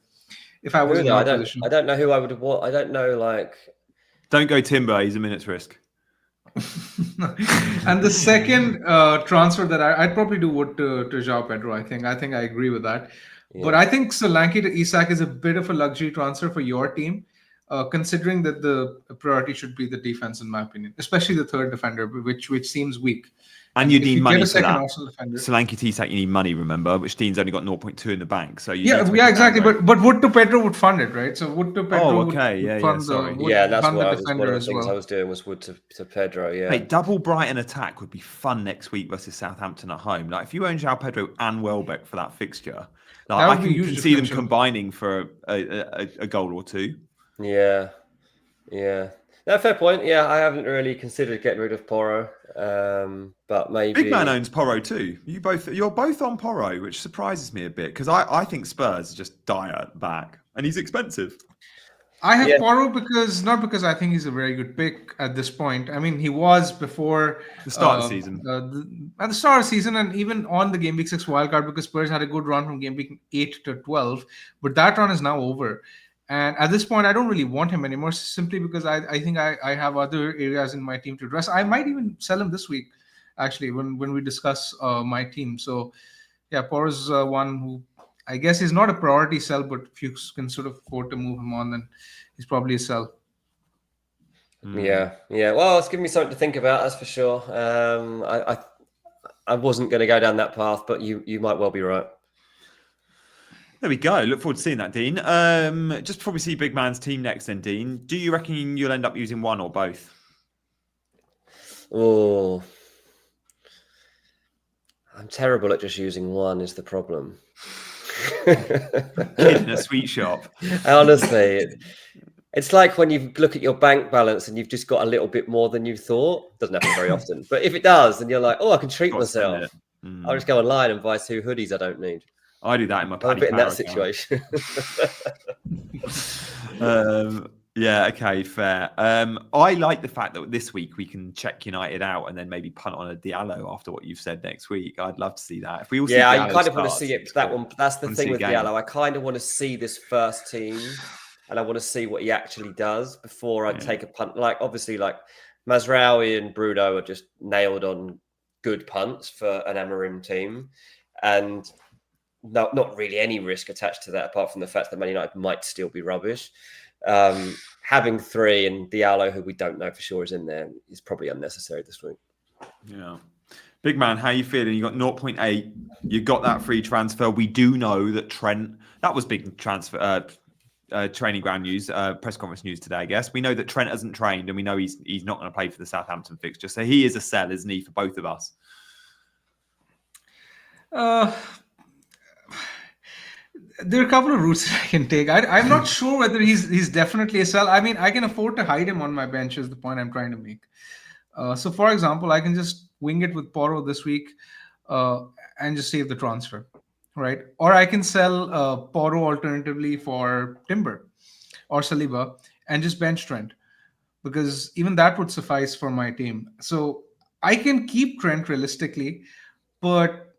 if I was in that position. I don't know who I would want. I don't know, Don't go Timber. He's a minute's risk. And the second transfer that I'd probably do would to João Pedro. I think I agree with that. Yeah. But I think Solanke to Isak is a bit of a luxury transfer for your team, considering that the priority should be the defense, in my opinion, especially the third defender, which seems weak. And you need money for that. Solanke to Isak, you need money, remember, which Dean's only got 0.2 in the bank. So exactly. But Wood to Pedro would fund it, right? So Wood to Pedro would fund that's one of the things I was doing was Wood to Pedro, yeah. Hey, double Brighton attack would be fun next week versus Southampton at home. Like, if you own João Pedro and Welbeck for that fixture, I can see them combining for a goal or two. Yeah. No, fair point. Yeah, I haven't really considered getting rid of Porro, but maybe Big Man owns Porro too. You're both on Porro, which surprises me a bit because I think Spurs just die at the back, and he's expensive. I have Porro not because I think he's a very good pick at this point. I mean, he was before the start of the season. At the start of the season, and even on the Game Week 6 wildcard, because Spurs had a good run from Game Week 8 to 12, but that run is now over. And at this point, I don't really want him anymore, simply because I think I have other areas in my team to address. I might even sell him this week, actually, when we discuss my team. So, yeah, Porro's one who I guess he's not a priority sell, but if you can sort of afford to move him on, then he's probably a sell. Yeah. Well, it's given me something to think about, that's for sure. I wasn't going to go down that path, but you might well be right. There we go. Look forward to seeing that, Dean. Just before we see Big Man's team next then, Dean, do you reckon you'll end up using one or both? Oh, I'm terrible at just using one is the problem. In a sweet shop. Honestly, it's like when you look at your bank balance and you've just got a little bit more than you thought. Doesn't happen very often. But if it does, then you're like, I can treat myself. I'll just go online and buy 2 hoodies I don't need. I do that in my I'm a bit in that situation. Yeah, okay, fair. I like the fact that this week we can check United out and then maybe punt on a Diallo after what you've said next week. I'd love to see that. If we all see Diallo you kind of want to see it. That one. That's the thing with Diallo. I kind of want to see this first team, and I want to see what he actually does before I take a punt. Like obviously, like Mazraoui and Bruno are just nailed on good punts for an Amorim team, and not really any risk attached to that apart from the fact that Man United might still be rubbish. Having 3 and Diallo, who we don't know for sure is in there, is probably unnecessary this week. Yeah. Big Man, how you feeling? You got 0.8. You got that free transfer. We do know that Trent, that was big transfer, training ground news, press conference news today, I guess. We know that Trent hasn't trained and we know he's not going to play for the Southampton fixture. So he is a sell, isn't he, for both of us? There are a couple of routes I can take. I'm not sure whether he's definitely a sell. I mean, I can afford to hide him on my bench is the point I'm trying to make. So, for example, I can just wing it with Porro this week and just save the transfer. right? Or I can sell Porro alternatively for Timber or Saliba and just bench Trent, because even that would suffice for my team. So I can keep Trent realistically, but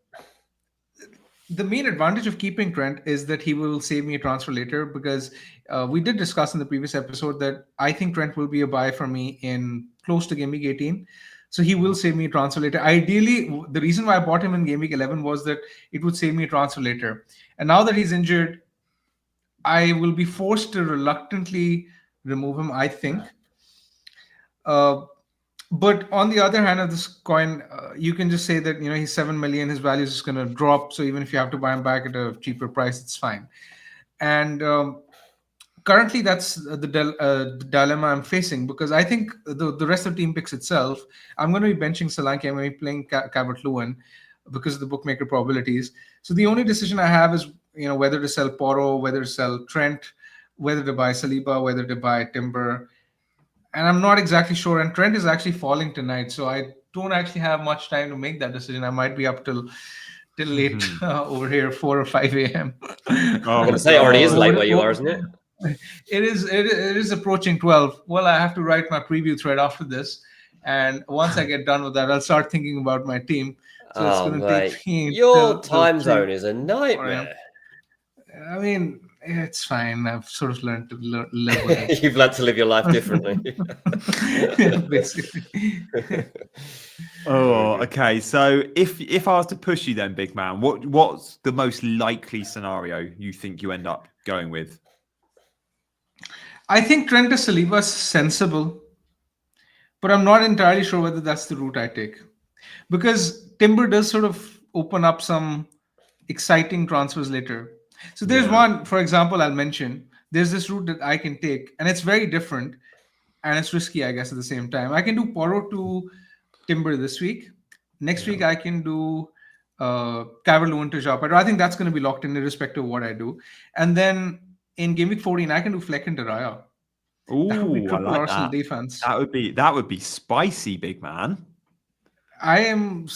the main advantage of keeping Trent is that he will save me a transfer later, because we did discuss in the previous episode that I think Trent will be a buy for me in close to game week 18. So he will save me a transfer later. Ideally, the reason why I bought him in game week 11 was that it would save me a transfer later. And now that he's injured, I will be forced to reluctantly remove him, I think. Uh, but on the other hand of this coin, you can just say that he's 7 million, his value is just going to drop. So even if you have to buy him back at a cheaper price, it's fine. And currently, that's the dilemma I'm facing, because I think the rest of the team picks itself. I'm going to be benching Solanke. I'm going to be playing Calvert-Lewin because of the bookmaker probabilities. So the only decision I have is whether to sell Porro, whether to sell Trent, whether to buy Saliba, whether to buy Timber. And I'm not exactly sure. And Trent is actually falling tonight, so I don't actually have much time to make that decision. I might be up till late over here, 4 or 5 a.m. I'm going to say it already is late where you are, isn't it? It is approaching 12. Well, I have to write my preview thread after this, and once I get done with that, I'll start thinking about my team. So it's going to take me. Your time zone is a nightmare. I mean, it's fine. I've sort of learned to live with it. You've learned to live your life differently. Basically. Okay. So if I was to push you then, big man, what's the most likely scenario you think you end up going with? I think Trent to Saliba is sensible, but I'm not entirely sure whether that's the route I take, because Timber does sort of open up some exciting transfers later. So there's one, for example, I'll mention. There's this route that I can take, and it's very different, and it's risky, I guess, at the same time. I can do Porro to Timber this week. Next week, I can do Calvert-Lewin to Joao Pedro. I think that's going to be locked in irrespective of what I do. And then in game week 14, I can do Fleck and Raya. Ooh, that would be triple like Arsenal that. defense. That would be spicy, big man. I'm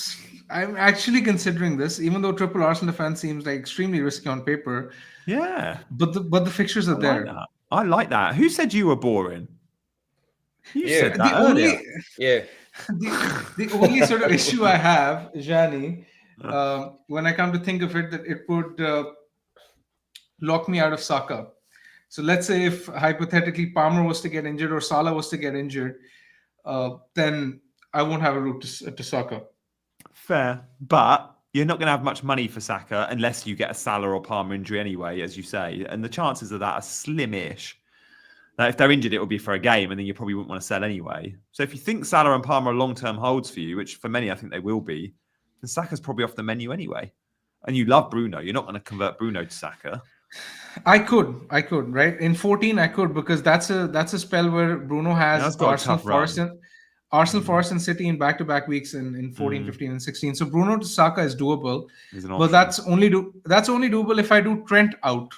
actually considering this, even though triple Arsenal defense seems like extremely risky on paper. Yeah, but the fixtures are there. I like that. Who said you were boring? You said that earlier. The only sort of issue I have, Gianni, when I come to think of it, that it would lock me out of Saka. So let's say if hypothetically Palmer was to get injured or Salah was to get injured, then I won't have a route to Saka. Fair, but you're not going to have much money for Saka unless you get a Salah or Palmer injury anyway, as you say. And the chances of that are slim-ish. Now, if they're injured, it will be for a game, and then you probably wouldn't want to sell anyway. So if you think Salah and Palmer are long-term holds for you, which for many I think they will be, then Saka's probably off the menu anyway. And you love Bruno. You're not going to convert Bruno to Saka. I could, right? In 14, I could, because that's a spell where Bruno has Arsenal, Forest, and City in back-to-back weeks in 14, 15, and 16. So Bruno to Saka is doable, but that's only doable if I do Trent out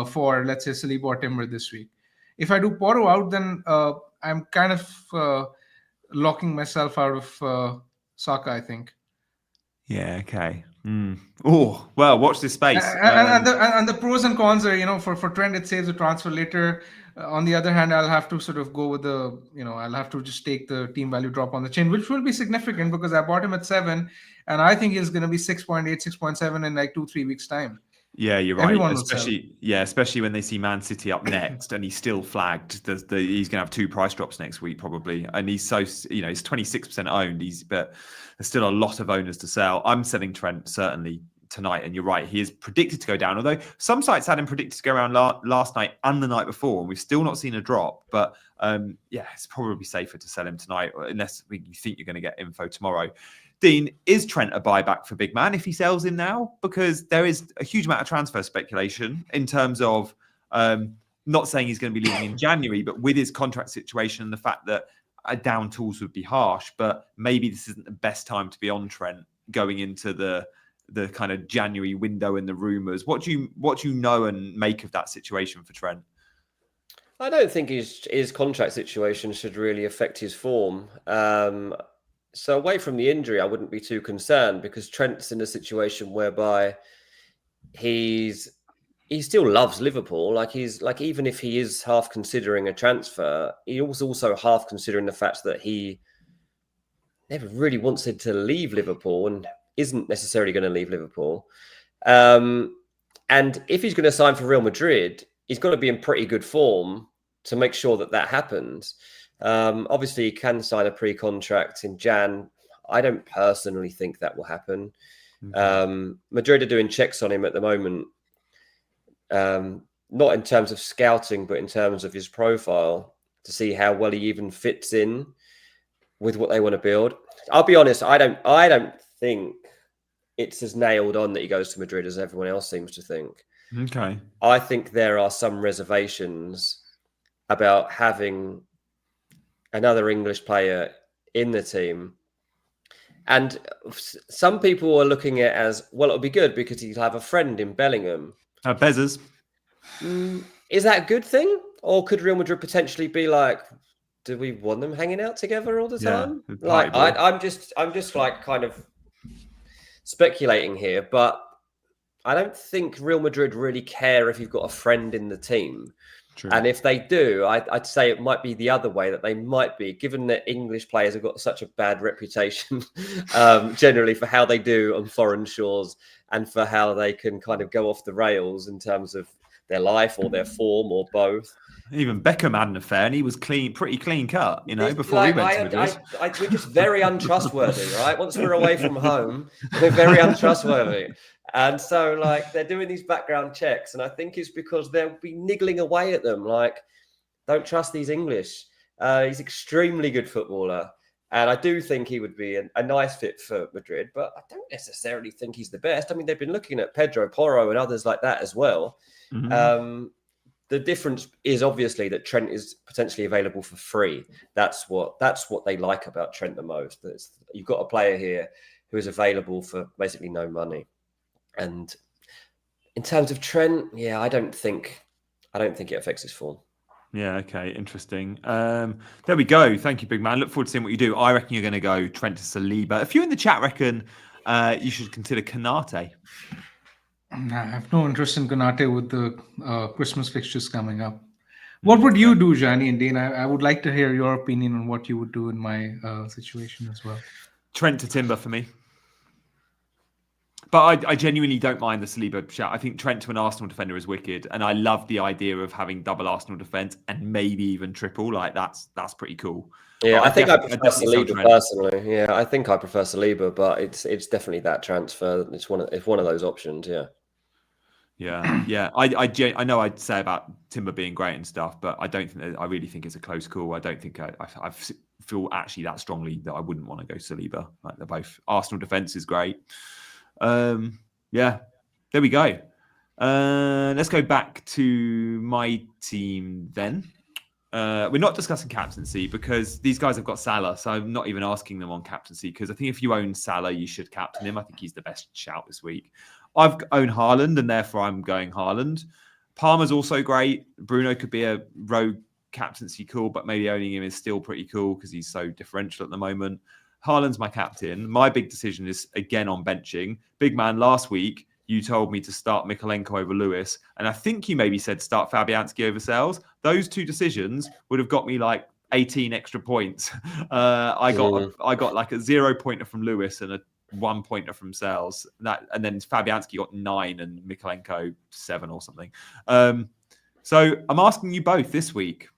for, let's say, Saliba or Timber this week. If I do Porro out, then I'm kind of locking myself out of Saka, I think. Yeah. Okay. Oh, well, watch this space. And the pros and cons are, for Trent, it saves a transfer later. On the other hand, I'll have to sort of go with I'll have to just take the team value drop on the chin, which will be significant because I bought him at 7, and I think he's going to be 6.8, 6.7 in like 2-3 weeks time. Yeah, you're right. Especially when they see Man City up next, and he's still flagged. He's going to have 2 price drops next week probably, and he's so he's 26% owned. But there's still a lot of owners to sell. I'm selling Trent certainly tonight, and you're right. He is predicted to go down. Although some sites had him predicted to go around last night and the night before, and we've still not seen a drop. But it's probably safer to sell him tonight, unless you think you're going to get info tomorrow. Dean, is Trent a buyback for big man if he sells him now? Because there is a huge amount of transfer speculation in terms of not saying he's going to be leaving in January, but with his contract situation and the fact that down tools would be harsh, but maybe this isn't the best time to be on Trent going into the kind of January window and the rumours. What do you know and make of that situation for Trent? I don't think his contract situation should really affect his form. So away from the injury, I wouldn't be too concerned because Trent's in a situation whereby he still loves Liverpool. Like even if he is half considering a transfer, he was also half considering the fact that he never really wanted to leave Liverpool and isn't necessarily going to leave Liverpool. And if he's going to sign for Real Madrid, he's got to be in pretty good form to make sure that happens. Obviously, he can sign a pre-contract in Jan. I don't personally think that will happen. Madrid are doing checks on him at the moment, not in terms of scouting, but in terms of his profile to see how well he even fits in with what they want to build. I'll be honest, I don't think it's as nailed on that he goes to Madrid as everyone else seems to think. Okay. I think there are some reservations about having another English player in the team. And some people are looking at it as, well, it'll be good because he'll have a friend in Bellingham. Bezos. Is that a good thing? Or could Real Madrid potentially be like, do we want them hanging out together all the time? Like, I'm just like kind of speculating here, but I don't think Real Madrid really care if you've got a friend in the team. True. And if they do, I'd say it might be the other way, that they might be, given that English players have got such a bad reputation generally for how they do on foreign shores and for how they can kind of go off the rails in terms of their life or their form or both. Even Beckham had an affair and he was pretty clean cut, before he went to Madrid. We're just very untrustworthy, right? Once we're away from home, we're very untrustworthy. And so, like, they're doing these background checks, and I think it's because they'll be niggling away at them. Like, don't trust these English. He's extremely good footballer, and I do think he would be a nice fit for Madrid, but I don't necessarily think he's the best. I mean, they've been looking at Pedro Porro and others like that as well. Mm-hmm. The difference is obviously that Trent is potentially available for free. That's what they like about Trent the most. You've got a player here who is available for basically no money. And in terms of Trent, yeah, I don't think it affects his form. Yeah, okay, interesting. There we go. Thank you, big man. Look forward to seeing what you do. I reckon you're going to go Trent to Saliba. A few in the chat reckon you should consider Konate. I have no interest in Konate with the Christmas fixtures coming up. What would you do, Gianni and Dean? I would like to hear your opinion on what you would do in my situation as well. Trent to Timber for me. But I genuinely don't mind the Saliba shout. I think Trent to an Arsenal defender is wicked. And I love the idea of having double Arsenal defence and maybe even triple. Like, that's pretty cool. Yeah, I think I prefer Saliba personally. Yeah, I think I prefer Saliba, but it's definitely that transfer. It's one of those options, yeah. Yeah. I know I'd say about Timber being great and stuff, but I don't think I really think it's a close call. I don't think I feel actually that strongly that I wouldn't want to go Saliba. Like, they're both Arsenal defence is great. Yeah, there we go. Let's go back to my team then. We're not discussing captaincy because these guys have got Salah, so I'm not even asking them on captaincy because I think if you own Salah, you should captain him. I think he's the best shout this week. I've owned Haaland, and therefore I'm going Haaland. Palmer's also great. Bruno could be a rogue captaincy call, but maybe owning him is still pretty cool because he's so differential at the moment. Haaland's my captain. My big decision is again on benching. Big man, last week you told me to start Mikalenko over Lewis, and I think you maybe said start Fabianski over Sales. Those two decisions would have got me like 18 extra points. I got like a 0 pointer from Lewis and a 1 pointer from Sales. And then Fabianski got 9 and Mikalenko 7 or something. So I'm asking you both this week.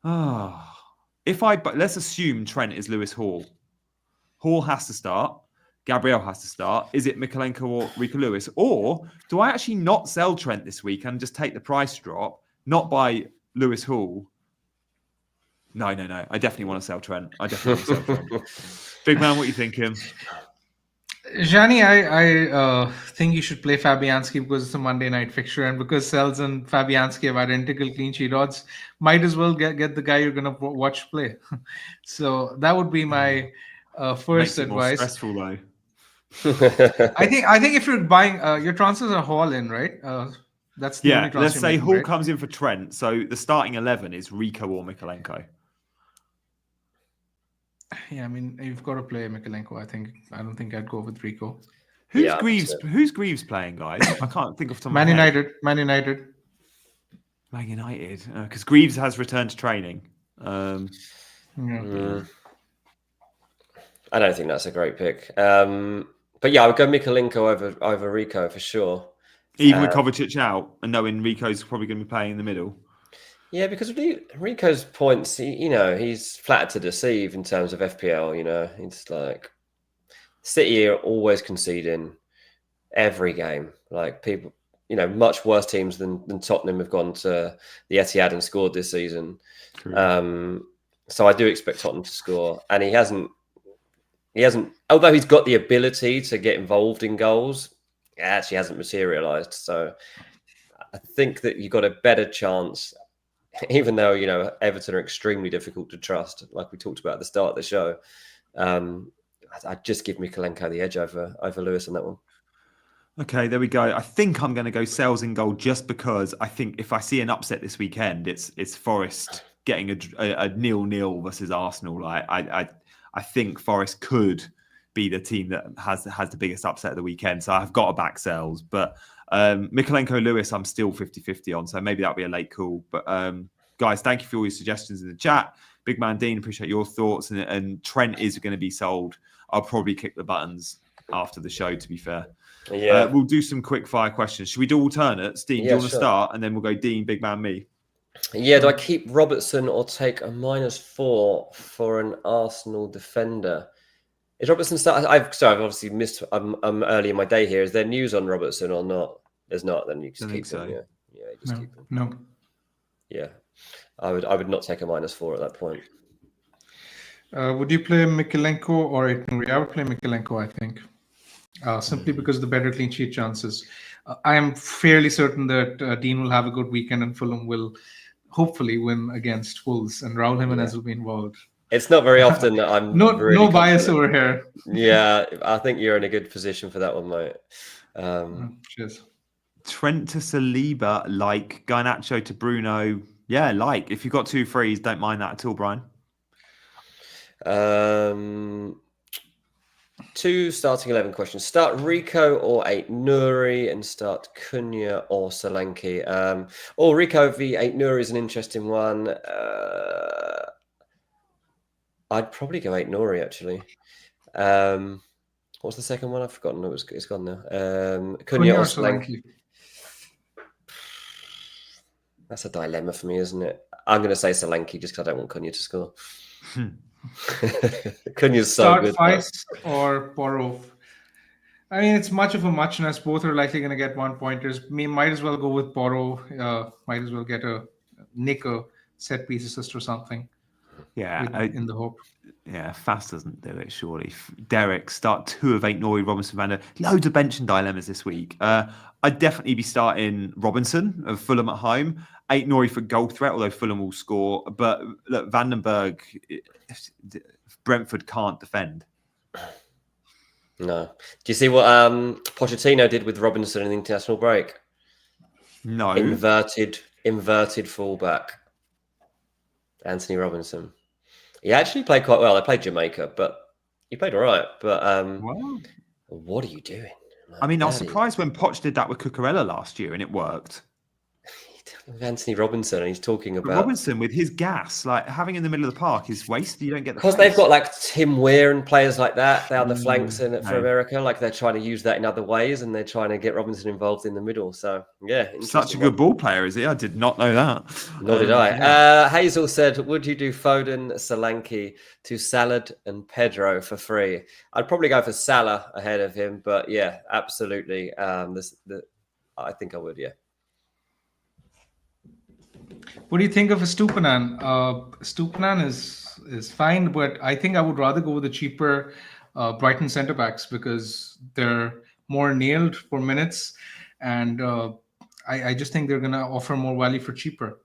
Let's assume Trent is Lewis Hall. Hall has to start. Gabriel has to start. Is it Mikalenko or Rico Lewis? Or do I actually not sell Trent this week and just take the price drop, not buy Lewis Hall? No. I definitely want to sell Trent. Big man, what are you thinking? Gianni, I think you should play Fabianski because it's a Monday night fixture, and because Sels and Fabianski have identical clean sheet odds, might as well get the guy you're going to watch play. So that would be my first advice. More stressful though. I think if you're buying, your transfers are Hall in, right? That's the only transfer. Let's say Hall comes in for Trent. So the starting 11 is Rico or Mikalenko. Yeah, I mean, you've got to play Mikalenko. I don't think I'd go with Rico. Who's Greaves playing, guys? I can't think of some. Man United. Man United. Because Greaves has returned to training. I don't think that's a great pick. But yeah, I would go Mikalenko over Rico for sure. Even with Kovacic out and knowing Rico's probably going to be playing in the middle. Yeah, because of Rico's points, he's flattered to deceive in terms of FPL. It's like City are always conceding every game. Like people, much worse teams than Tottenham have gone to the Etihad and scored this season. So I do expect Tottenham to score, and he hasn't. Although he's got the ability to get involved in goals, it actually hasn't materialised. So I think that you've got a better chance, even though Everton are extremely difficult to trust, like we talked about at the start of the show. I'd just give Mikalenko the edge over Lewis on that one. Okay, there we go. I think I'm going to go Sales in goal just because I think if I see an upset this weekend, it's Forest getting a 0-0 versus Arsenal. I think Forest could be the team that has the biggest upset of the weekend. So I've got to back Sales. But Mikalenko Lewis, I'm still 50-50 on. So maybe that'll be a late call. But guys, thank you for all your suggestions in the chat. Big Man Dean, appreciate your thoughts. And Trent is going to be sold. I'll probably kick the buttons after the show, to be fair. Yeah. We'll do some quick fire questions. Should we do alternates? Dean, do you want to start? And then we'll go Dean, Big Man, me. Yeah, do I keep Robertson or take a -4 for an Arsenal defender? Is Robertson start? I've obviously missed. I'm early in my day here. Is there news on Robertson or not? There's not. Then you just keep him. Yeah, just keep him. No. Yeah, I would not take a -4 at that point. Would you play Mikalenko or Aitnouri? I would play Mikalenko, I think. Simply because of the better clean sheet chances. I am fairly certain that Dean will have a good weekend and Fulham will hopefully win against Wolves and Raul Jimenez will be involved. It's not very often that I'm no bias over here. Yeah, I think you're in a good position for that one, mate. Cheers. Trent to Saliba, like Garnacho to Bruno. Yeah, like if you've got 2 frees, don't mind that at all, Brian. 2 starting 11 questions. Start Rico or Aitnouri and start Cunha or Solanke. Rico v Aitnouri is an interesting one. I'd probably go Aitnouri, actually. What's the second one? I've forgotten. It's gone now. Cunha or Solanke. That's a dilemma for me, isn't it? I'm going to say Solanke just because I don't want Cunha to score. Cunha's so good. Start Feist or Porro. I mean, it's much of a muchness. Both are likely going to get 1-pointers. Might as well go with Porro. Might as well get a set piece assist or something. Yeah, in the hope. Yeah, Fast doesn't do it, surely. Derek, start 2 of Aitnouri, Robinson, Van der. Loads of benching dilemmas this week. I'd definitely be starting Robinson of Fulham at home. Aitnouri for goal threat, although Fulham will score. But look, Vandenberg, Brentford can't defend. No. Do you see what Pochettino did with Robinson in the international break? No. Inverted fullback. Anthony Robinson. He actually played quite well. They played Jamaica, but he played all right. But what are you doing? I mean, I was surprised when Poch did that with Cucurella last year and it worked. Anthony Robinson, and he's talking about Robinson with his gas, like having in the middle of the park is wasted. You don't get because they've got like Tim Weir and players like that down the flanks for America. Like they're trying to use that in other ways, and they're trying to get Robinson involved in the middle. So yeah, such a good ball player, is he? I did not know that. Nor did I. Yeah. Hazel said, "Would you do Foden, Solanke to Salad and Pedro for free?" I'd probably go for Salah ahead of him, but yeah, absolutely. I think I would. Yeah. What do you think of a Stupinan? Stupinan is fine, but I think I would rather go with the cheaper Brighton centre backs because they're more nailed for minutes, and I just think they're going to offer more value for cheaper.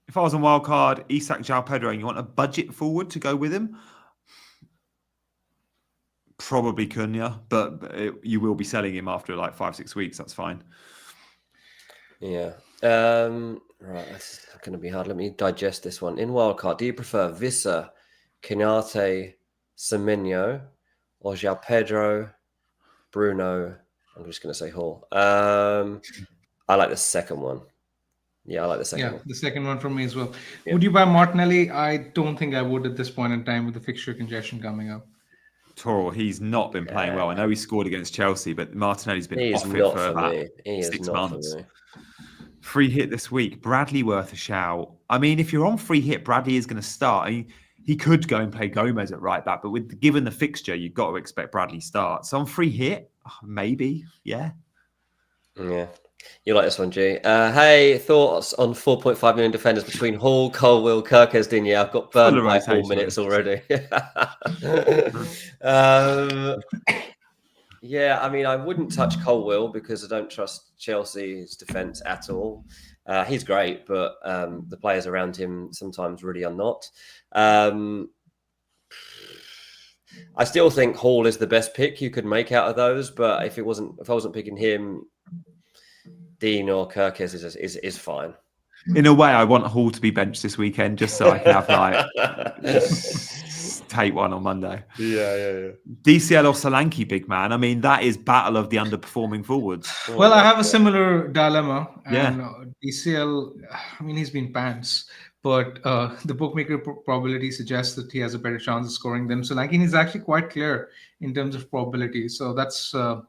If I was on wildcard, Isak, João Pedro, and you want a budget forward to go with him, probably Cunha, but you will be selling him after like 5-6 weeks. That's fine. Yeah. Right, that's going to be hard. Let me digest this one. In wildcard, do you prefer Vissa, Canate, Semenyo, or João Pedro, Bruno. I'm just going to say Hall. I like the second one. Yeah, I like the second one. The second one from me as well. Yeah. Would you buy Martinelli? I don't think I would at this point in time with the fixture congestion coming up. Toro, he's not been playing well. I know he scored against Chelsea, but Martinelli's been off it for about 6 months. Free hit this week. Bradley worth a shout. I mean, if you're on free hit, Bradley is going to start. I mean, he could go and play Gomez at right back, but given the fixture, you've got to expect Bradley start. So on free hit, maybe, yeah. Yeah. You like this one, G. Hey, thoughts on 4.5 million defenders between Hall, Colwill, Kirkesdin? Yeah, I've got burned by 4 minutes already. Yeah, I mean, I wouldn't touch Colwill because I don't trust Chelsea's defence at all. He's great, but the players around him sometimes really are not. I still think Hall is the best pick you could make out of those, but if I wasn't picking him, Dean or Kirkes is fine. In a way, I want Hall to be benched this weekend just so I can have take one on Monday. Yeah. DCL or Solanke, big man. I mean, that is battle of the underperforming forwards. Well, I have a similar dilemma. And yeah. DCL, I mean, he's been pants, but the bookmaker probability suggests that he has a better chance of scoring than Solanke. He's actually quite clear in terms of probability. So that's who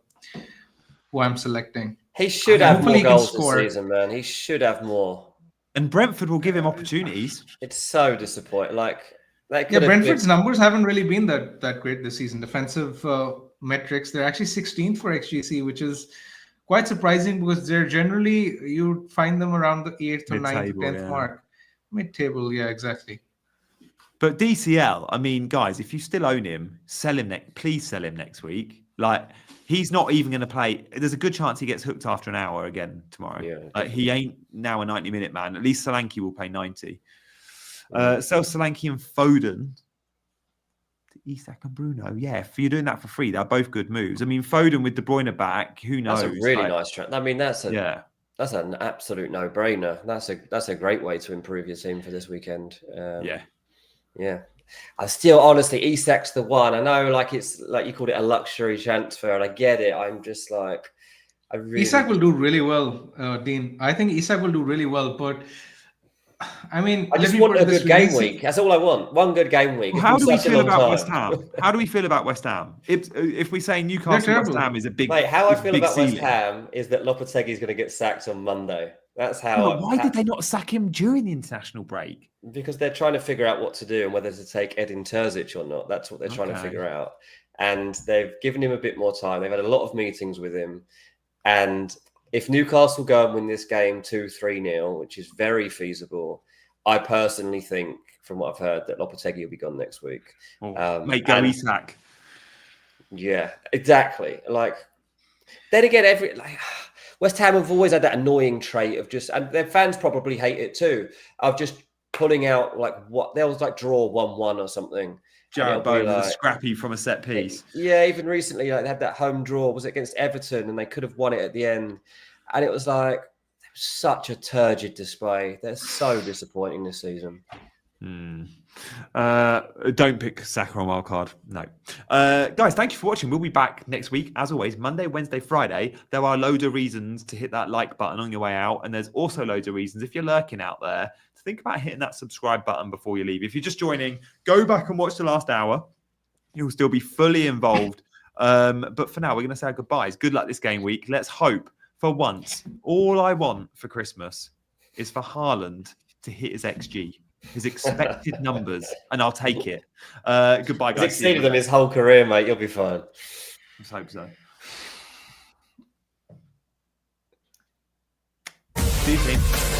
I'm selecting. He should have more goals this season, man. He should have more. And Brentford will give him opportunities. It's so disappointing. Brentford's numbers haven't really been that great this season. Defensive metrics, they're actually 16th for XGC, which is quite surprising because they're generally, you find them around the 8th or 9th, 10th mark. Mid-table, yeah, exactly. But DCL, I mean, guys, if you still own him, please sell him next week. He's not even going to play. There's a good chance he gets hooked after an hour again tomorrow. Yeah, he ain't now a 90-minute man. At least Solanke will play 90. Sell Solanke and Foden to Isak and Bruno. Yeah, if you're doing that for free, they're both good moves. I mean, Foden with De Bruyne back, who knows? That's a really nice trend. I mean, that's an absolute no-brainer. That's a great way to improve your team for this weekend. Yeah. I still, honestly, Isak's the one. I know, it's like you called it a luxury transfer, and I get it. I'm just Isak will do really well, Dean. I think Isak will do really well, but I mean, I just want a good game week. That's all I want. One good game week. Well, how do we feel about West Ham? How do we feel about West Ham? If we say Newcastle, West Ham is a big. Mate, how I feel about West Ham is that Lopetegui is going to get sacked on Monday. That's how. Why did they not sack him during the international break? Because they're trying to figure out what to do and whether to take Edin Terzic or not. That's what they're trying to figure out. And they've given him a bit more time. They've had a lot of meetings with him. And if Newcastle go and win this game 2-3-0, which is very feasible, I personally think, from what I've heard, that Lopetegui will be gone next week. Go Isak. Yeah, exactly. Then again, West Ham have always had that annoying trait of and their fans probably hate it too, of just pulling out what they'll draw 1-1 or something. Jarrett Bowen scrappy from a set piece. Yeah, even recently, they had that home draw. Was it against Everton? And they could have won it at the end. And it was such a turgid display. They're so disappointing this season. Don't pick Saka on wildcard. No. Guys, thank you for watching. We'll be back next week, as always, Monday, Wednesday, Friday. There are loads of reasons to hit that like button on your way out. And there's also loads of reasons, if you're lurking out there, to think about hitting that subscribe button before you leave. If you're just joining, go back and watch the last hour. You'll still be fully involved. But for now, we're going to say our goodbyes. Good luck this game week. Let's hope for once. All I want for Christmas is for Haaland to hit his XG. His expected numbers, and I'll take it. Goodbye, guys. He's exceeded them his whole career, mate. You'll be fine. Let's hope so. See you soon.